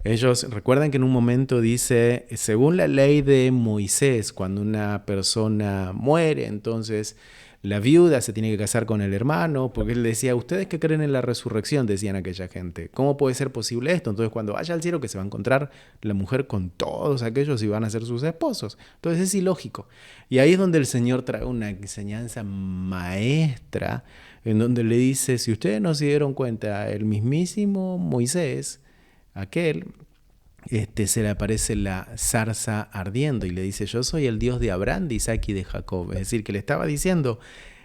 Ellos recuerdan que en un momento dice, según la ley de Moisés, cuando una persona muere, entonces la viuda se tiene que casar con el hermano, porque él decía, ustedes que creen en la resurrección, decían aquella gente, ¿cómo puede ser posible esto? Entonces cuando vaya al cielo que se va a encontrar la mujer con todos aquellos y van a ser sus esposos. Entonces es ilógico. Y ahí es donde el Señor trae una enseñanza maestra, en donde le dice, si ustedes no se dieron cuenta, el mismísimo Moisés, aquel, se le aparece la zarza ardiendo y le dice, yo soy el Dios de Abraham, de Isaac y de Jacob. Es decir, que le estaba diciendo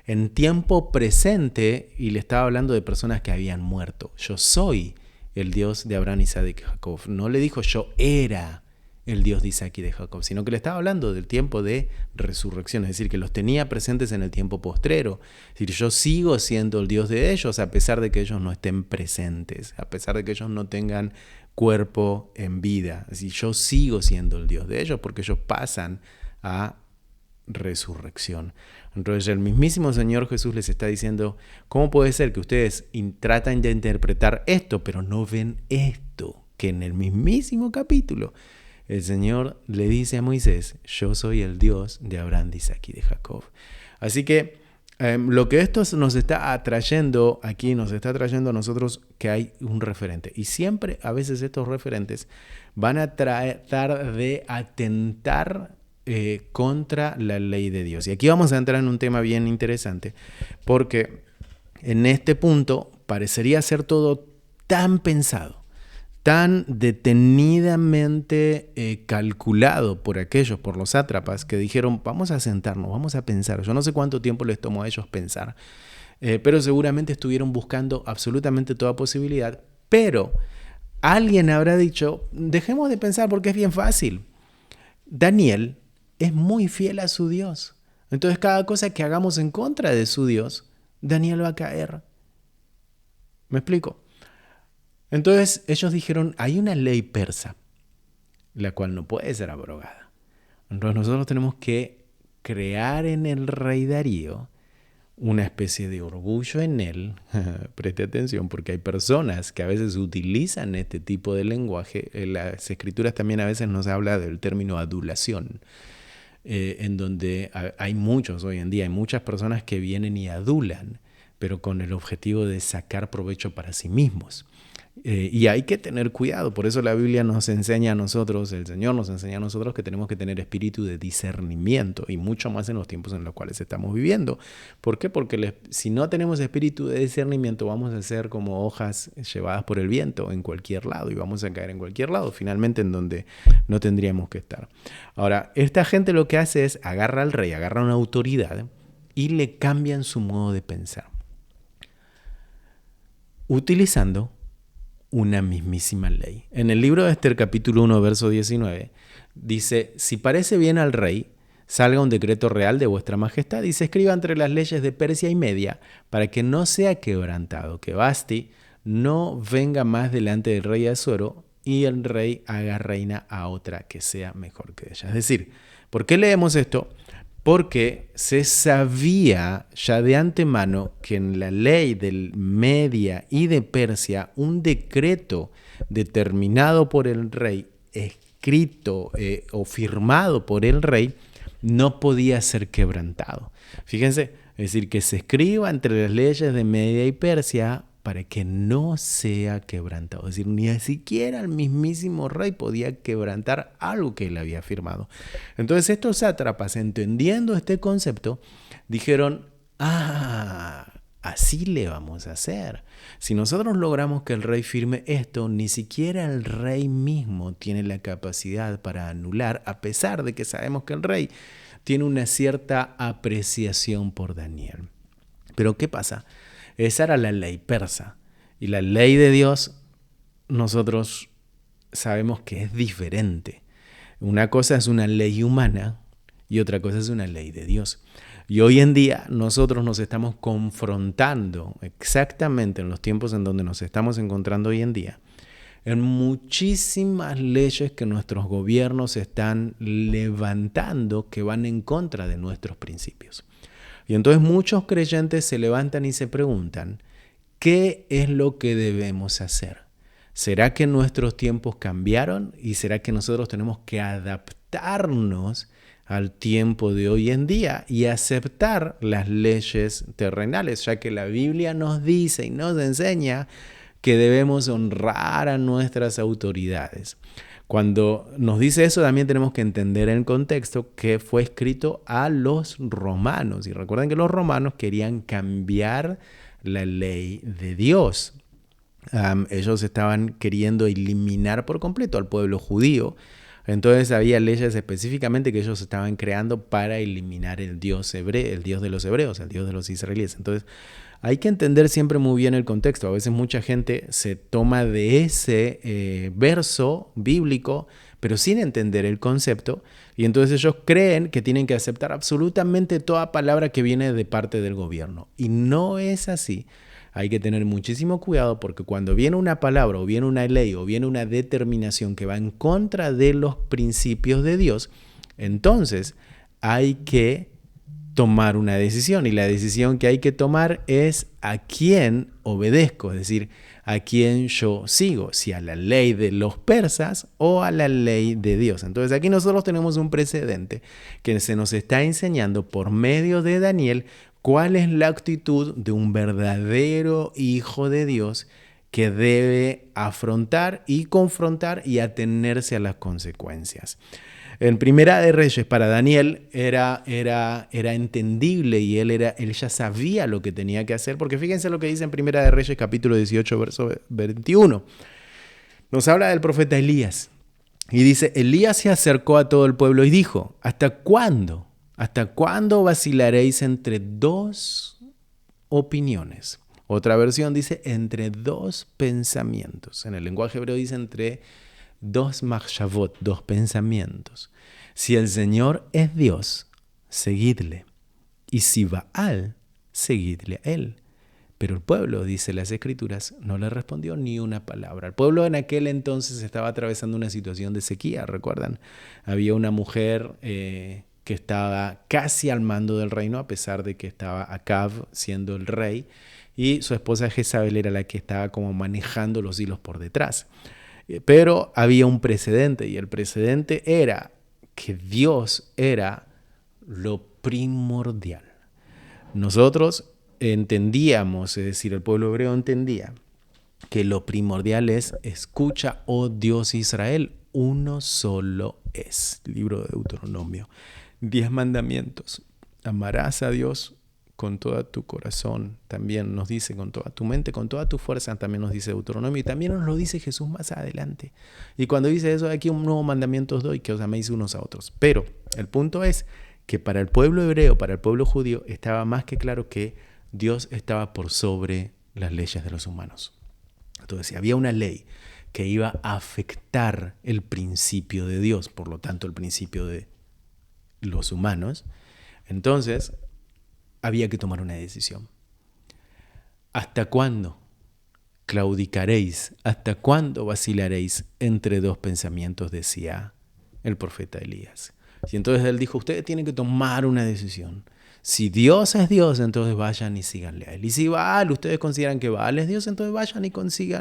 en tiempo presente y le estaba hablando de personas que habían muerto. Yo soy el Dios de Abraham, Isaac y Jacob. No le dijo yo era el Dios de Isaac y de Jacob, sino que le estaba hablando del tiempo de resurrección, es decir, que los tenía presentes en el tiempo postrero. Es decir, yo sigo siendo el Dios de ellos a pesar de que ellos no estén presentes, a pesar de que ellos no tengan cuerpo en vida. Es decir, yo sigo siendo el Dios de ellos porque ellos pasan a resurrección. Entonces el mismísimo Señor Jesús les está diciendo, ¿cómo puede ser que ustedes tratan de interpretar esto, pero no ven esto? Que en el mismísimo capítulo el Señor le dice a Moisés, yo soy el Dios de Abraham, de Isaac y de Jacob. Así que lo que esto nos está atrayendo aquí, nos está atrayendo a nosotros que hay un referente. Y siempre, a veces estos referentes van a tratar de atentar contra la ley de Dios. Y aquí vamos a entrar en un tema bien interesante, porque en este punto parecería ser todo tan pensado, tan detenidamente calculado por aquellos, por los sátrapas, que dijeron, vamos a sentarnos, vamos a pensar. Yo no sé cuánto tiempo les tomó a ellos pensar, pero seguramente estuvieron buscando absolutamente toda posibilidad, pero alguien habrá dicho, dejemos de pensar porque es bien fácil. Daniel es muy fiel a su Dios. Entonces cada cosa que hagamos en contra de su Dios, Daniel va a caer. ¿Me explico? Entonces ellos dijeron, hay una ley persa, la cual no puede ser abrogada. Entonces nosotros tenemos que crear en el rey Darío una especie de orgullo en él. Preste atención, porque hay personas que a veces utilizan este tipo de lenguaje. En las escrituras también a veces nos habla del término adulación, en donde hay muchos hoy en día, hay muchas personas que vienen y adulan, pero con el objetivo de sacar provecho para sí mismos. Y hay que tener cuidado, por eso la Biblia nos enseña a nosotros, el Señor nos enseña a nosotros que tenemos que tener espíritu de discernimiento, y mucho más en los tiempos en los cuales estamos viviendo. ¿Por qué? Porque si no tenemos espíritu de discernimiento, vamos a ser como hojas llevadas por el viento en cualquier lado, y vamos a caer en cualquier lado, finalmente en donde no tendríamos que estar. Ahora, esta gente lo que hace es agarra al rey, agarra una autoridad y le cambian su modo de pensar, utilizando una mismísima ley. En el libro de Esther, capítulo 1, verso 19, dice, si parece bien al rey, salga un decreto real de vuestra majestad y se escriba entre las leyes de Persia y Media para que no sea quebrantado, que Vasti no venga más delante del rey de Asuero y el rey haga reina a otra que sea mejor que ella. Es decir, ¿por qué leemos esto? Porque se sabía ya de antemano que en la ley de Media y de Persia, un decreto determinado por el rey, escrito o firmado por el rey, no podía ser quebrantado. Fíjense, es decir, que se escriba entre las leyes de Media y Persia para que no sea quebrantado. Es decir, ni siquiera el mismísimo rey podía quebrantar algo que él había firmado. Entonces estos sátrapas, entendiendo este concepto, dijeron, así le vamos a hacer. Si nosotros logramos que el rey firme esto, ni siquiera el rey mismo tiene la capacidad para anular, a pesar de que sabemos que el rey tiene una cierta apreciación por Daniel. Pero ¿qué pasa? Esa era la ley persa. Y la ley de Dios, nosotros sabemos que es diferente. Una cosa es una ley humana y otra cosa es una ley de Dios. Y hoy en día nosotros nos estamos confrontando exactamente en los tiempos en donde nos estamos encontrando hoy en día, en muchísimas leyes que nuestros gobiernos están levantando que van en contra de nuestros principios. Y entonces muchos creyentes se levantan y se preguntan, ¿qué es lo que debemos hacer? ¿Será que nuestros tiempos cambiaron? ¿Y será que nosotros tenemos que adaptarnos al tiempo de hoy en día y aceptar las leyes terrenales, ya que la Biblia nos dice y nos enseña que debemos honrar a nuestras autoridades. Cuando nos dice eso, también tenemos que entender el contexto que fue escrito a los romanos. Y recuerden que los romanos querían cambiar la ley de Dios. Ellos estaban queriendo eliminar por completo al pueblo judío. Entonces había leyes específicamente que ellos estaban creando para eliminar el Dios hebreo, el Dios de los hebreos, el Dios de los israelíes. Entonces hay que entender siempre muy bien el contexto. A veces mucha gente se toma de ese verso bíblico, pero sin entender el concepto, y entonces ellos creen que tienen que aceptar absolutamente toda palabra que viene de parte del gobierno. Y no es así. Hay que tener muchísimo cuidado porque cuando viene una palabra o viene una ley o viene una determinación que va en contra de los principios de Dios, entonces hay que tomar una decisión, y la decisión que hay que tomar es a quién obedezco, es decir, a quién yo sigo, si a la ley de los persas o a la ley de Dios. Entonces aquí nosotros tenemos un precedente que se nos está enseñando por medio de Daniel cuál es la actitud de un verdadero hijo de Dios que debe afrontar y confrontar y atenerse a las consecuencias. En Primera de Reyes, para Daniel era entendible y él ya sabía lo que tenía que hacer, porque fíjense lo que dice en Primera de Reyes, capítulo 18, verso 21. Nos habla del profeta Elías y dice: Elías se acercó a todo el pueblo y dijo: ¿hasta cuándo? ¿Hasta cuándo vacilaréis entre dos opiniones? Otra versión dice entre dos pensamientos. En el lenguaje hebreo dice entre dos machshavot, dos pensamientos. Si el Señor es Dios, seguidle. Y si Baal, seguidle a él. Pero el pueblo, dice las Escrituras, no le respondió ni una palabra. El pueblo en aquel entonces estaba atravesando una situación de sequía, ¿recuerdan? Había una mujer que estaba casi al mando del reino, a pesar de que estaba Acab siendo el rey, y su esposa Jezabel era la que estaba como manejando los hilos por detrás. Pero había un precedente, y el precedente era que Dios era lo primordial. Nosotros entendíamos, es decir, el pueblo hebreo entendía que lo primordial es: escucha, oh Dios Israel, uno solo es. Libro de Deuteronomio. 10 mandamientos. Amarás a Dios con todo tu corazón, también nos dice, con toda tu mente, con toda tu fuerza, también nos dice Deuteronomio, y también nos lo dice Jesús más adelante. Y cuando dice eso, aquí un nuevo mandamiento os doy, que os améis unos a otros. Pero el punto es que para el pueblo hebreo, para el pueblo judío, estaba más que claro que Dios estaba por sobre las leyes de los humanos. Entonces, si había una ley que iba a afectar el principio de Dios, por lo tanto el principio de los humanos, entonces había que tomar una decisión. ¿Hasta cuándo claudicaréis? ¿Hasta cuándo vacilaréis entre dos pensamientos?, decía el profeta Elías. Y entonces él dijo: ustedes tienen que tomar una decisión. Si Dios es Dios, entonces vayan y síganle a él. Y si Baal, ustedes consideran que Baal es Dios, entonces vayan y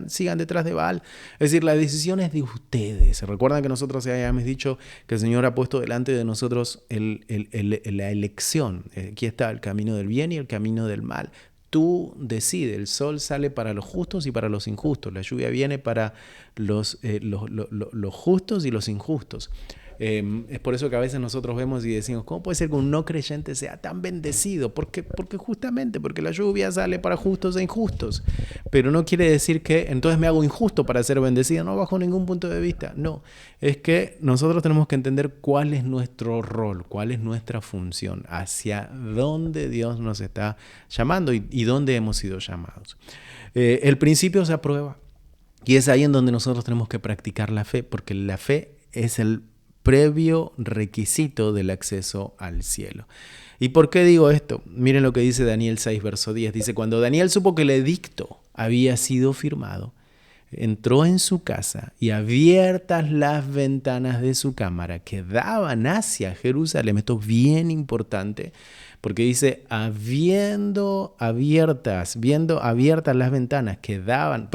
sigan detrás de Baal. Es decir, la decisión es de ustedes. Recuerdan que nosotros ya hemos dicho que el Señor ha puesto delante de nosotros la elección. Aquí está el camino del bien y el camino del mal. Tú decides. El sol sale para los justos y para los injustos. La lluvia viene para los justos y los injustos. Es por eso que a veces nosotros vemos y decimos: ¿cómo puede ser que un no creyente sea tan bendecido? Porque la lluvia sale para justos e injustos. Pero no quiere decir que entonces me hago injusto para ser bendecido, no, bajo ningún punto de vista. No, es que nosotros tenemos que entender cuál es nuestro rol, cuál es nuestra función, hacia dónde Dios nos está llamando y dónde hemos sido llamados. El principio se aprueba, y es ahí en donde nosotros tenemos que practicar la fe, porque la fe es el previo requisito del acceso al cielo. ¿Y por qué digo esto? Miren lo que dice Daniel 6, verso 10. Dice: cuando Daniel supo que el edicto había sido firmado, entró en su casa y, abiertas las ventanas de su cámara que daban hacia Jerusalén, esto es bien importante, porque dice: viendo abiertas las ventanas que daban,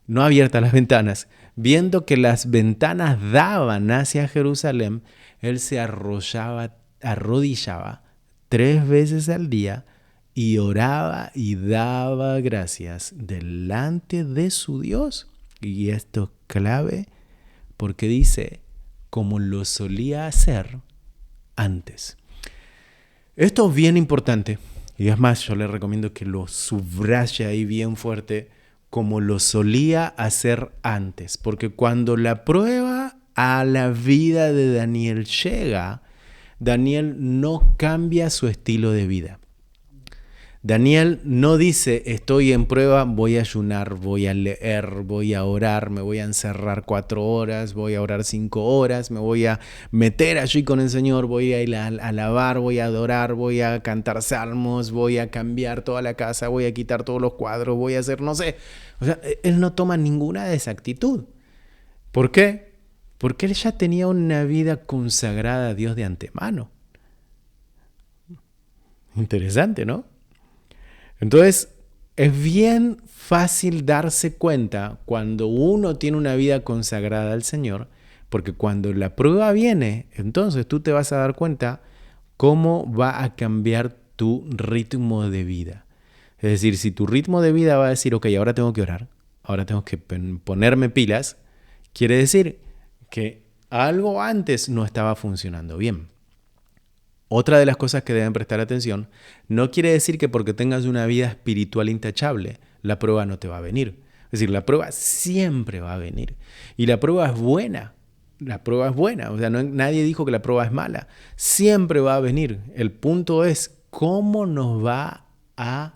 no abiertas las ventanas, viendo que las ventanas daban hacia Jerusalén, él se arrodillaba 3 veces al día y oraba y daba gracias delante de su Dios. Y esto es clave porque dice, como lo solía hacer antes. Esto es bien importante. Y es más, yo le recomiendo que lo subraye ahí bien fuerte, como lo solía hacer antes. Porque cuando la prueba a la vida de Daniel llega, Daniel no cambia su estilo de vida. Daniel no dice, estoy en prueba, voy a ayunar, voy a leer, voy a orar, me voy a encerrar 4 horas, voy a orar 5 horas, me voy a meter allí con el Señor, voy a ir a alabar, voy a adorar, voy a cantar salmos, voy a cambiar toda la casa, voy a quitar todos los cuadros, voy a hacer, no sé. O sea, él no toma ninguna de esa actitud. ¿Por qué? Porque él ya tenía una vida consagrada a Dios de antemano. Interesante, ¿no? Entonces, es bien fácil darse cuenta cuando uno tiene una vida consagrada al Señor, porque cuando la prueba viene, entonces tú te vas a dar cuenta cómo va a cambiar tu ritmo de vida. Es decir, si tu ritmo de vida va a decir, ok, ahora tengo que orar, ahora tengo que ponerme pilas, quiere decir que algo antes no estaba funcionando bien. Otra de las cosas que deben prestar atención, no quiere decir que porque tengas una vida espiritual intachable, la prueba no te va a venir. Es decir, la prueba siempre va a venir. Y la prueba es buena. La prueba es buena. O sea, nadie dijo que la prueba es mala. Siempre va a venir. El punto es cómo nos va a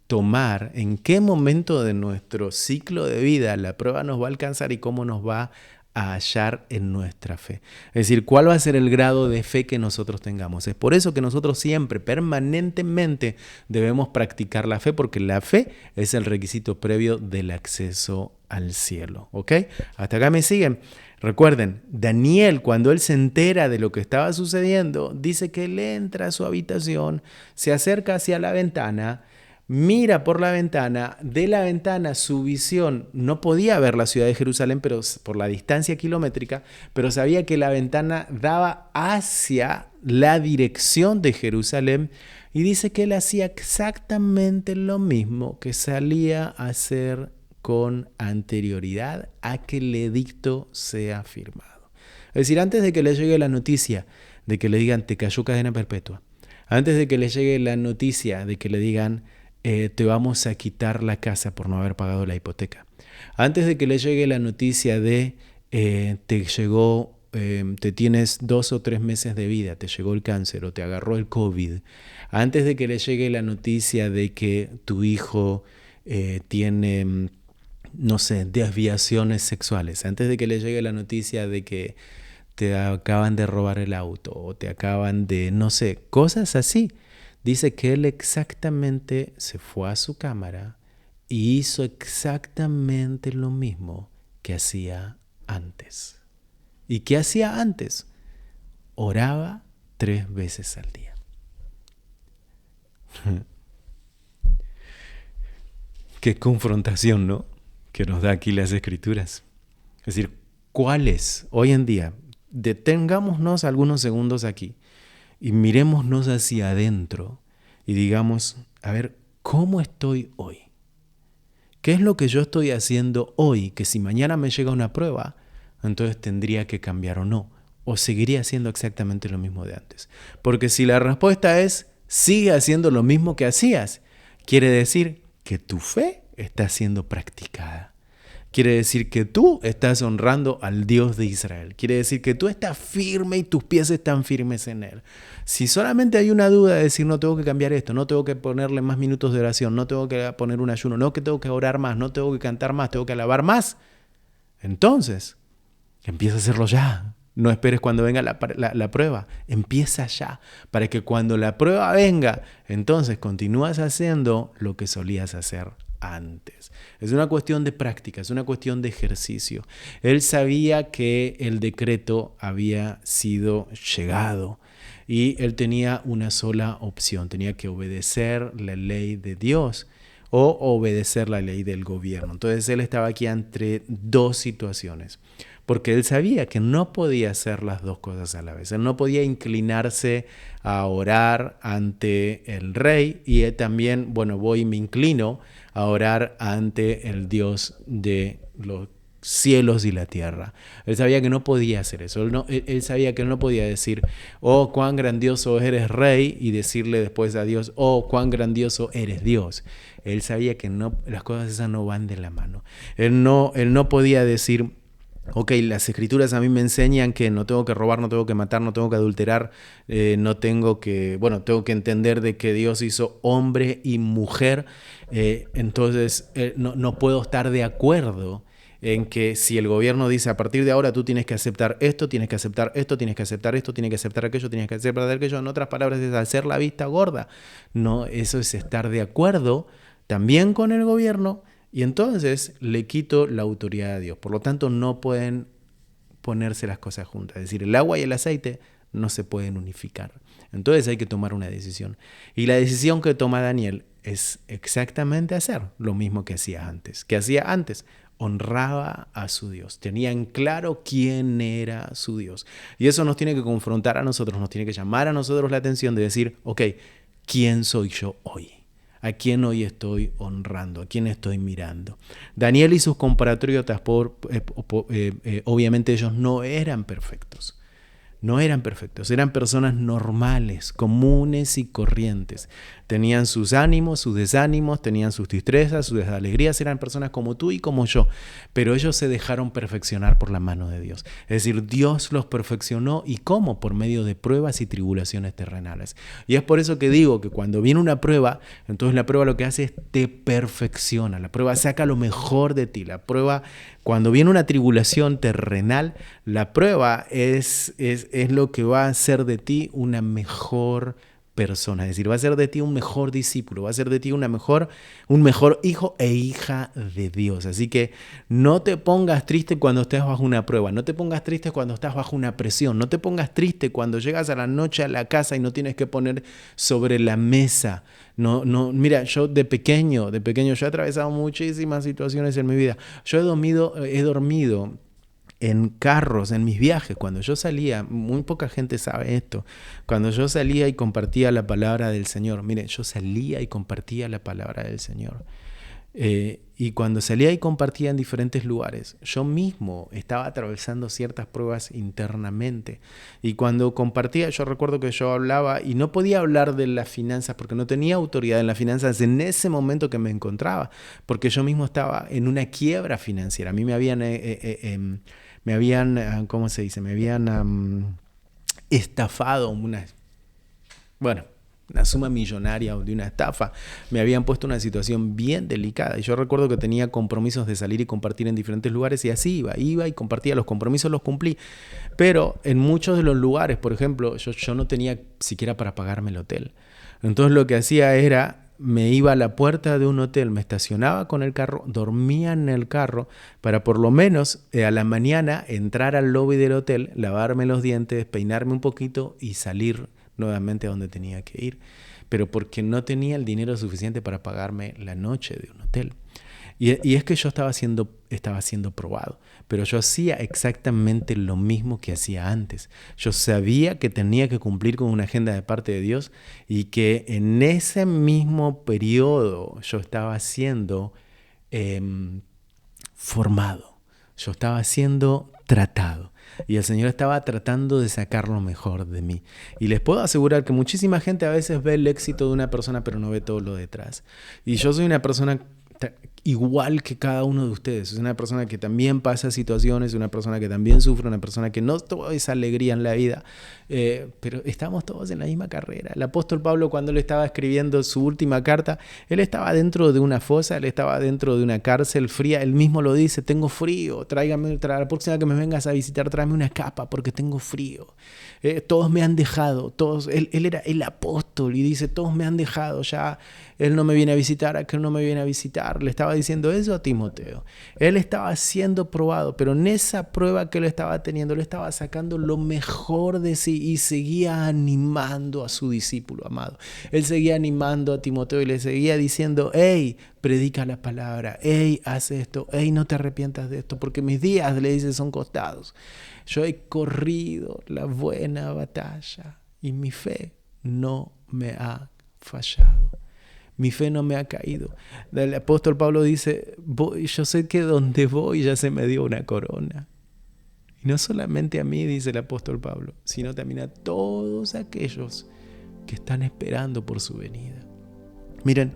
tomar, en qué momento de nuestro ciclo de vida la prueba nos va a alcanzar y cómo nos va a hallar en nuestra fe. Es decir, cuál va a ser el grado de fe que nosotros tengamos. Es por eso que nosotros siempre, permanentemente, debemos practicar la fe, porque la fe es el requisito previo del acceso al cielo. ¿Ok? Hasta acá me siguen. Recuerden, Daniel, cuando él se entera de lo que estaba sucediendo, dice que él entra a su habitación, se acerca hacia la ventana, mira por la ventana, de la ventana su visión, no podía ver la ciudad de Jerusalén pero por la distancia kilométrica, pero sabía que la ventana daba hacia la dirección de Jerusalén y dice que él hacía exactamente lo mismo que salía a hacer con anterioridad a que el edicto sea firmado. Es decir, antes de que le llegue la noticia de que le digan te cayó cadena perpetua, antes de que le llegue la noticia de que le digan te vamos a quitar la casa por no haber pagado la hipoteca. Antes de que le llegue la noticia de te tienes 2 o 3 meses de vida, te llegó el cáncer o te agarró el COVID. Antes de que le llegue la noticia de que tu hijo tiene, no sé, desviaciones sexuales. Antes de que le llegue la noticia de que te acaban de robar el auto o te acaban de, no sé, cosas así. Dice que él exactamente se fue a su cámara y hizo exactamente lo mismo que hacía antes. ¿Y qué hacía antes? Oraba 3 veces al día. Qué confrontación, ¿no? Que nos da aquí las Escrituras. Es decir, ¿cuáles? Hoy en día, detengámonos algunos segundos aquí y mirémonos hacia adentro y digamos, a ver, ¿cómo estoy hoy? ¿Qué es lo que yo estoy haciendo hoy? Que si mañana me llega una prueba, entonces tendría que cambiar o no. O seguiría haciendo exactamente lo mismo de antes. Porque si la respuesta es, sigue haciendo lo mismo que hacías, quiere decir que tu fe está siendo practicada. Quiere decir que tú estás honrando al Dios de Israel. Quiere decir que tú estás firme y tus pies están firmes en Él. Si solamente hay una duda de decir no tengo que cambiar esto, no tengo que ponerle más minutos de oración, no tengo que poner un ayuno, no que tengo que orar más, no tengo que cantar más, tengo que alabar más, entonces empieza a hacerlo ya. No esperes cuando venga la prueba. Empieza ya. Para que cuando la prueba venga, entonces continúas haciendo lo que solías hacer antes. Es una cuestión de práctica, es una cuestión de ejercicio. Él sabía que el decreto había sido llegado y él tenía una sola opción. Tenía que obedecer la ley de Dios o obedecer la ley del gobierno. Entonces él estaba aquí entre dos situaciones, porque él sabía que no podía hacer las dos cosas a la vez. Él no podía inclinarse a orar ante el rey y él también, voy y me inclino a orar ante el Dios de los cielos y la tierra. Él sabía que no podía hacer eso. Él sabía que él no podía decir, oh, cuán grandioso eres rey, y decirle después a Dios, oh, cuán grandioso eres Dios. Él sabía que no, las cosas esas no van de la mano. Él no podía decir, ok, las escrituras a mí me enseñan que no tengo que robar, no tengo que matar, no tengo que adulterar, tengo que entender de que Dios hizo hombre y mujer, entonces no puedo estar de acuerdo en que si el gobierno dice a partir de ahora tú tienes que aceptar esto, tienes que aceptar esto, tienes que aceptar esto, tienes que aceptar aquello, tienes que aceptar aquello, en otras palabras es hacer la vista gorda. No, eso es estar de acuerdo también con el gobierno, y entonces le quito la autoridad a Dios. Por lo tanto, no pueden ponerse las cosas juntas. Es decir, el agua y el aceite no se pueden unificar. Entonces hay que tomar una decisión. Y la decisión que toma Daniel es exactamente hacer lo mismo que hacía antes. ¿Qué hacía antes? Honraba a su Dios. Tenía en claro quién era su Dios. Y eso nos tiene que confrontar a nosotros, nos tiene que llamar a nosotros la atención de decir, ok, ¿quién soy yo hoy? ¿A quién hoy estoy honrando? ¿A quién estoy mirando? Daniel y sus compatriotas, obviamente ellos no eran perfectos. No eran perfectos, eran personas normales, comunes y corrientes. Tenían sus ánimos, sus desánimos, tenían sus tristezas, sus alegrías, eran personas como tú y como yo. Pero ellos se dejaron perfeccionar por la mano de Dios. Es decir, Dios los perfeccionó. ¿Y cómo? Por medio de pruebas y tribulaciones terrenales. Y es por eso que digo que cuando viene una prueba, entonces la prueba lo que hace es te perfecciona. La prueba saca lo mejor de ti. La prueba, cuando viene una tribulación terrenal, la prueba es lo que va a hacer de ti una mejor persona, es decir, va a ser de ti un mejor discípulo, va a ser de ti un mejor hijo e hija de Dios. Así que no te pongas triste cuando estés bajo una prueba, no te pongas triste cuando estás bajo una presión, no te pongas triste cuando llegas a la noche a la casa y no tienes que poner sobre la mesa. Mira, yo de pequeño yo he atravesado muchísimas situaciones en mi vida. Yo he dormido en carros, en mis viajes, cuando yo salía, muy poca gente sabe esto, cuando yo salía y compartía la palabra del Señor, mire, yo salía y compartía la palabra del Señor. Y cuando salía y compartía en diferentes lugares, yo mismo estaba atravesando ciertas pruebas internamente. Y cuando compartía, yo recuerdo que yo hablaba y no podía hablar de las finanzas porque no tenía autoridad en las finanzas en ese momento que me encontraba, porque yo mismo estaba en una quiebra financiera. A mí me habían ¿cómo se dice? Me habían estafado una suma millonaria de una estafa. Me habían puesto una situación bien delicada. Y yo recuerdo que tenía compromisos de salir y compartir en diferentes lugares y así iba y compartía. Los compromisos los cumplí. Pero en muchos de los lugares, por ejemplo, yo no tenía siquiera para pagarme el hotel. Entonces lo que hacía era, me iba a la puerta de un hotel, me estacionaba con el carro, dormía en el carro para por lo menos a la mañana entrar al lobby del hotel, lavarme los dientes, peinarme un poquito y salir nuevamente a donde tenía que ir. Pero porque no tenía el dinero suficiente para pagarme la noche de un hotel. Y es que yo estaba siendo probado, pero yo hacía exactamente lo mismo que hacía antes. Yo sabía que tenía que cumplir con una agenda de parte de Dios y que en ese mismo periodo yo estaba siendo formado, yo estaba siendo tratado. Y el Señor estaba tratando de sacar lo mejor de mí. Y les puedo asegurar que muchísima gente a veces ve el éxito de una persona, pero no ve todo lo detrás. Y yo soy una persona igual que cada uno de ustedes. Es una persona que también pasa situaciones, una persona que también sufre, una persona que no toda esa alegría en la vida, pero estamos todos en la misma carrera. El apóstol Pablo, cuando él estaba escribiendo su última carta, él estaba dentro de una fosa, él estaba dentro de una cárcel fría. Él mismo lo dice: tengo frío, la próxima que me vengas a visitar, tráeme una capa porque tengo frío. Todos me han dejado, él era el apóstol apóstol y dice, todos me han dejado ya, él no me viene a visitar, aquel no me viene a visitar. Le estaba diciendo eso a Timoteo. Él estaba siendo probado, pero en esa prueba que él estaba teniendo, le estaba sacando lo mejor de sí y seguía animando a su discípulo amado. Él seguía animando a Timoteo y le seguía diciendo, hey, predica la palabra, hey, haz esto, hey, no te arrepientas de esto, porque mis días, le dice, son contados. Yo he corrido la buena batalla y mi fe no me ha fallado. Mi fe no me ha caído. El apóstol Pablo dice, yo sé que donde voy ya se me dio una corona. Y no solamente a mí, dice el apóstol Pablo, sino también a todos aquellos que están esperando por su venida. Miren,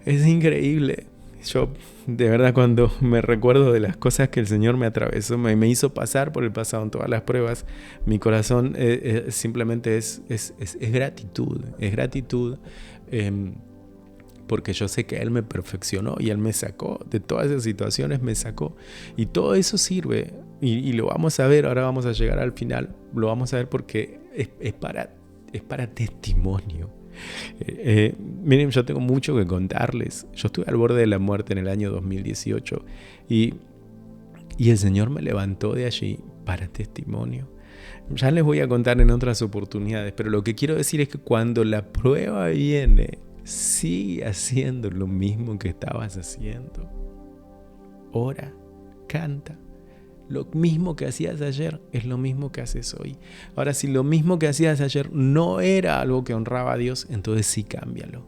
es increíble. Yo, de verdad, cuando me recuerdo de las cosas que el Señor me atravesó, me hizo pasar por el pasado en todas las pruebas, mi corazón simplemente es gratitud. Es gratitud porque yo sé que Él me perfeccionó y Él me sacó de todas esas situaciones, me sacó. Y todo eso sirve, y lo vamos a ver, ahora vamos a llegar al final, lo vamos a ver porque es para testimonio. Miren, yo tengo mucho que contarles. Yo estuve al borde de la muerte en el año 2018 y el Señor me levantó de allí para testimonio. Ya les voy a contar en otras oportunidades, pero lo que quiero decir es que cuando la prueba viene, sigue haciendo lo mismo que estabas haciendo. Ora, canta. Lo mismo que hacías ayer es lo mismo que haces hoy. Ahora, si lo mismo que hacías ayer no era algo que honraba a Dios, entonces sí cámbialo.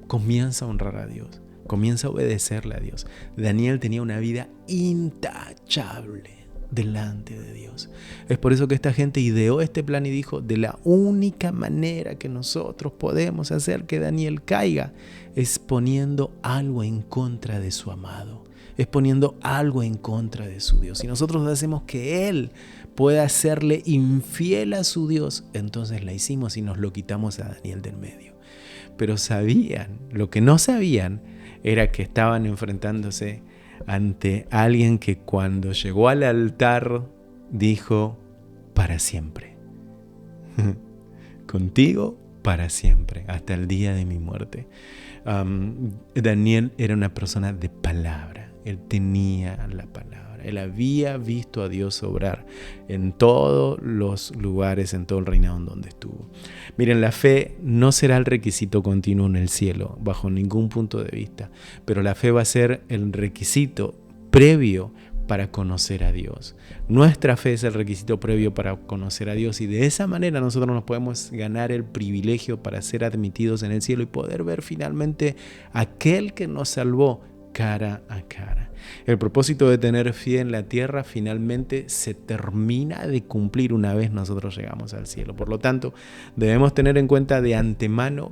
Comienza a honrar a Dios. Comienza a obedecerle a Dios. Daniel tenía una vida intachable delante de Dios. Es por eso que esta gente ideó este plan y dijo, de la única manera que nosotros podemos hacer que Daniel caiga es poniendo algo en contra de su amado. Es poniendo algo en contra de su Dios. Si nosotros hacemos que Él pueda hacerle infiel a su Dios, entonces la hicimos y nos lo quitamos a Daniel del medio. Pero sabían, lo que no sabían era que estaban enfrentándose ante alguien que cuando llegó al altar dijo, para siempre. Contigo para siempre, hasta el día de mi muerte. Daniel era una persona de palabra. Él tenía la palabra. Él había visto a Dios obrar en todos los lugares, en todo el reinado en donde estuvo. Miren, la fe no será el requisito continuo en el cielo, bajo ningún punto de vista, pero la fe va a ser el requisito previo para conocer a Dios. Nuestra fe es el requisito previo para conocer a Dios y de esa manera nosotros nos podemos ganar el privilegio para ser admitidos en el cielo y poder ver finalmente a aquel que nos salvó cara a cara. El propósito de tener fe en la tierra finalmente se termina de cumplir una vez nosotros llegamos al cielo. Por lo tanto, debemos tener en cuenta de antemano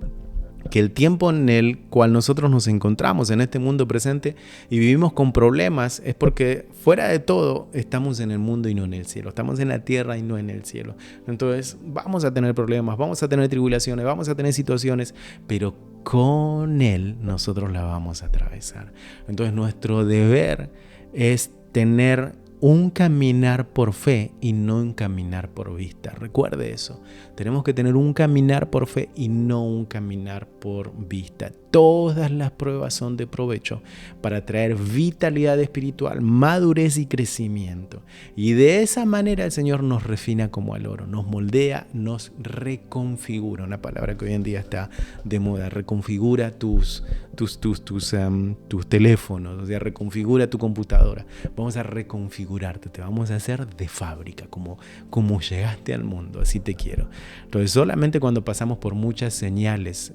que el tiempo en el cual nosotros nos encontramos en este mundo presente y vivimos con problemas es porque fuera de todo estamos en el mundo y no en el cielo. Estamos en la tierra y no en el cielo. Entonces vamos a tener problemas, vamos a tener tribulaciones, vamos a tener situaciones, pero con Él nosotros la vamos a atravesar. Entonces nuestro deber es tener un caminar por fe y no un caminar por vista. Recuerde eso. Tenemos que tener un caminar por fe y no un caminar por vista. Todas las pruebas son de provecho para traer vitalidad espiritual, madurez y crecimiento. Y de esa manera el Señor nos refina como al oro, nos moldea, nos reconfigura. Una palabra que hoy en día está de moda. Reconfigura tus teléfonos, o sea, reconfigura tu computadora. Vamos a reconfigurarte, te vamos a hacer de fábrica, como llegaste al mundo, así te quiero. Entonces, solamente cuando pasamos por muchas señales,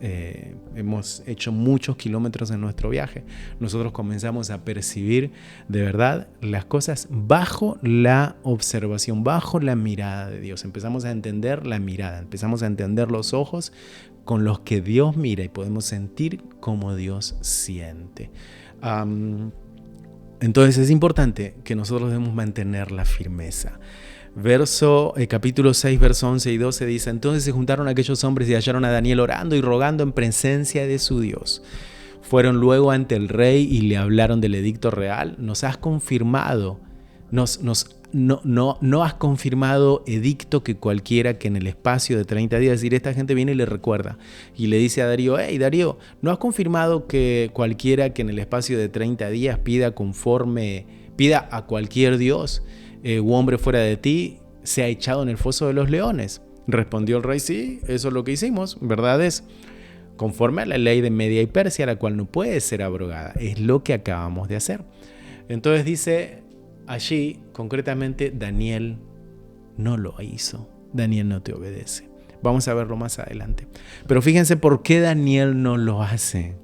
hemos hecho muchos kilómetros en nuestro viaje, nosotros comenzamos a percibir de verdad las cosas bajo la observación, bajo la mirada de Dios. Empezamos a entender la mirada, empezamos a entender los ojos con los que Dios mira y podemos sentir como Dios siente. Entonces es importante que nosotros debemos mantener la firmeza. Capítulo 6, verso 11 y 12 dice: entonces se juntaron aquellos hombres y hallaron a Daniel orando y rogando en presencia de su Dios. Fueron luego ante el rey y le hablaron del edicto real. Nos has confirmado, nos no has confirmado edicto que cualquiera que en el espacio de 30 días, es decir, esta gente viene y le recuerda y le dice a Darío, hey Darío, ¿no has confirmado que cualquiera que en el espacio de 30 días pida a cualquier dios u hombre fuera de ti, sea echado en el foso de los leones? Respondió el rey, sí, eso es lo que hicimos, verdad es, conforme a la ley de Media y Persia, la cual no puede ser abrogada, es lo que acabamos de hacer. Entonces dice allí, concretamente, Daniel no lo hizo, Daniel no te obedece. Vamos a verlo más adelante. Pero fíjense por qué Daniel no lo hace.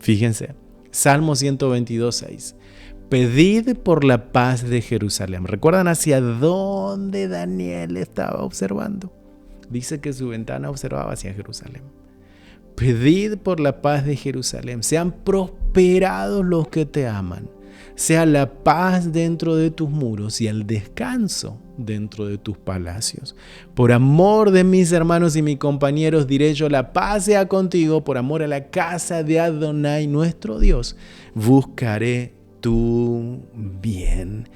Fíjense, Salmo 122:6. Pedid por la paz de Jerusalén. ¿Recuerdan hacia dónde Daniel estaba observando? Dice que su ventana observaba hacia Jerusalén. Pedid por la paz de Jerusalén. Sean prosperados los que te aman. Sea la paz dentro de tus muros y el descanso dentro de tus palacios. Por amor de mis hermanos y mis compañeros diré yo, la paz sea contigo. Por amor a la casa de Adonai, nuestro Dios, buscaré tu bien.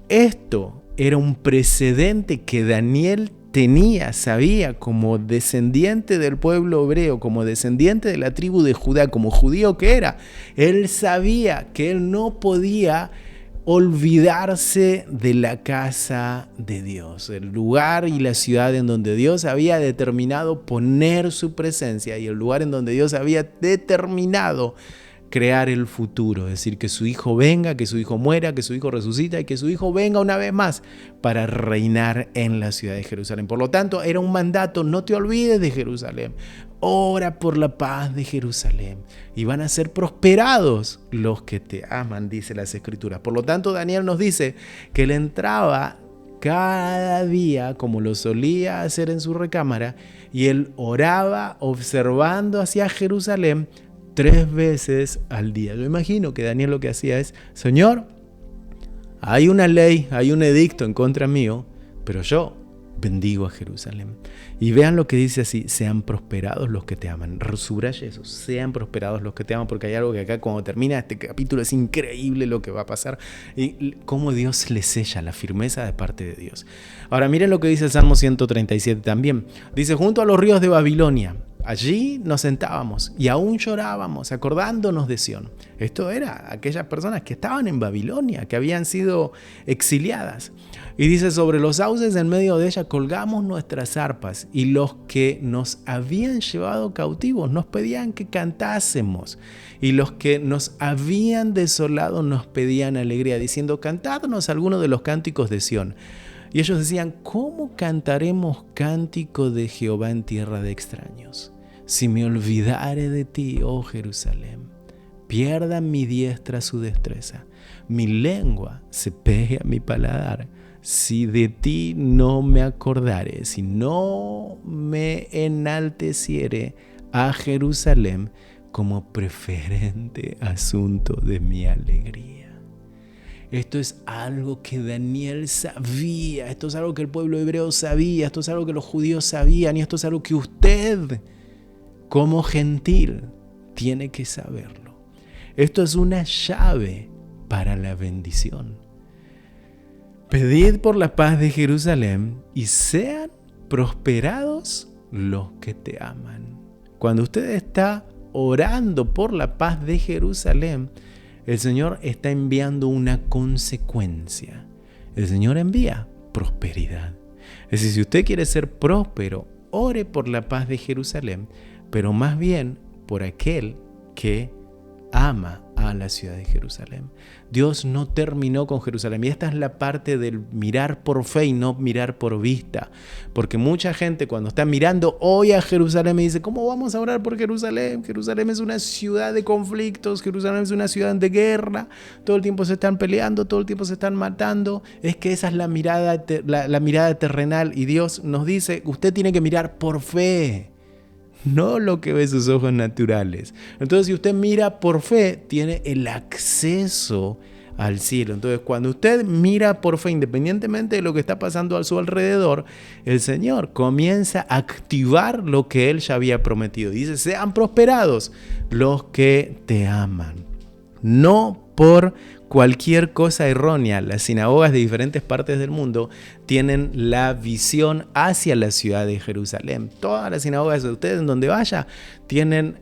Esto era un precedente que Daniel sabía como descendiente del pueblo hebreo, como descendiente de la tribu de Judá, como judío que era. Él sabía que él no podía olvidarse de la casa de Dios, el lugar y la ciudad en donde Dios había determinado poner su presencia y el lugar en donde Dios había determinado crear el futuro, es decir, que su hijo venga, que su hijo muera, que su hijo resucita y que su hijo venga una vez más para reinar en la ciudad de Jerusalén. Por lo tanto, era un mandato, no te olvides de Jerusalén, ora por la paz de Jerusalén y van a ser prosperados los que te aman, dice las Escrituras. Por lo tanto, Daniel nos dice que él entraba cada día, como lo solía hacer en su recámara, y él oraba observando hacia Jerusalén 3 veces al día. Yo imagino que Daniel lo que hacía es, Señor, hay una ley, hay un edicto en contra mío, pero yo bendigo a Jerusalén. Y vean lo que dice así, sean prosperados los que te aman. Subraya eso, sean prosperados los que te aman, porque hay algo que acá cuando termina este capítulo es increíble lo que va a pasar y cómo Dios le sella la firmeza de parte de Dios. Ahora miren lo que dice el Salmo 137 también. Dice, junto a los ríos de Babilonia, allí nos sentábamos y aún llorábamos, acordándonos de Sión. Esto era aquellas personas que estaban en Babilonia, que habían sido exiliadas. Y dice, sobre los sauces en medio de ella colgamos nuestras arpas y los que nos habían llevado cautivos nos pedían que cantásemos. Y los que nos habían desolado nos pedían alegría, diciendo, cantadnos alguno de los cánticos de Sión. Y ellos decían, ¿cómo cantaremos cántico de Jehová en tierra de extraños? Si me olvidare de ti, oh Jerusalén, pierda mi diestra su destreza, mi lengua se pegue a mi paladar, si de ti no me acordare, si no me enalteciere a Jerusalén como preferente asunto de mi alegría. Esto es algo que Daniel sabía, esto es algo que el pueblo hebreo sabía, esto es algo que los judíos sabían y esto es algo que usted, como gentil, tiene que saberlo. Esto es una llave para la bendición. Pedid por la paz de Jerusalén y sean prosperados los que te aman. Cuando usted está orando por la paz de Jerusalén, el Señor está enviando una consecuencia. El Señor envía prosperidad. Es decir, si usted quiere ser próspero, ore por la paz de Jerusalén, pero más bien por aquel que ama a la ciudad de Jerusalén. Dios no terminó con Jerusalén. Y esta es la parte del mirar por fe y no mirar por vista. Porque mucha gente cuando está mirando hoy a Jerusalén me dice, ¿cómo vamos a orar por Jerusalén? Jerusalén es una ciudad de conflictos, Jerusalén es una ciudad de guerra, todo el tiempo se están peleando, todo el tiempo se están matando. Es que esa es la mirada terrenal y Dios nos dice, usted tiene que mirar por fe, no lo que ve sus ojos naturales. Entonces, si usted mira por fe, tiene el acceso al cielo. Entonces, cuando usted mira por fe, independientemente de lo que está pasando a su alrededor, el Señor comienza a activar lo que Él ya había prometido. Dice, sean prosperados los que te aman. No por cualquier cosa errónea. Las sinagogas de diferentes partes del mundo tienen la visión hacia la ciudad de Jerusalén. Todas las sinagogas de ustedes, en donde vaya, tienen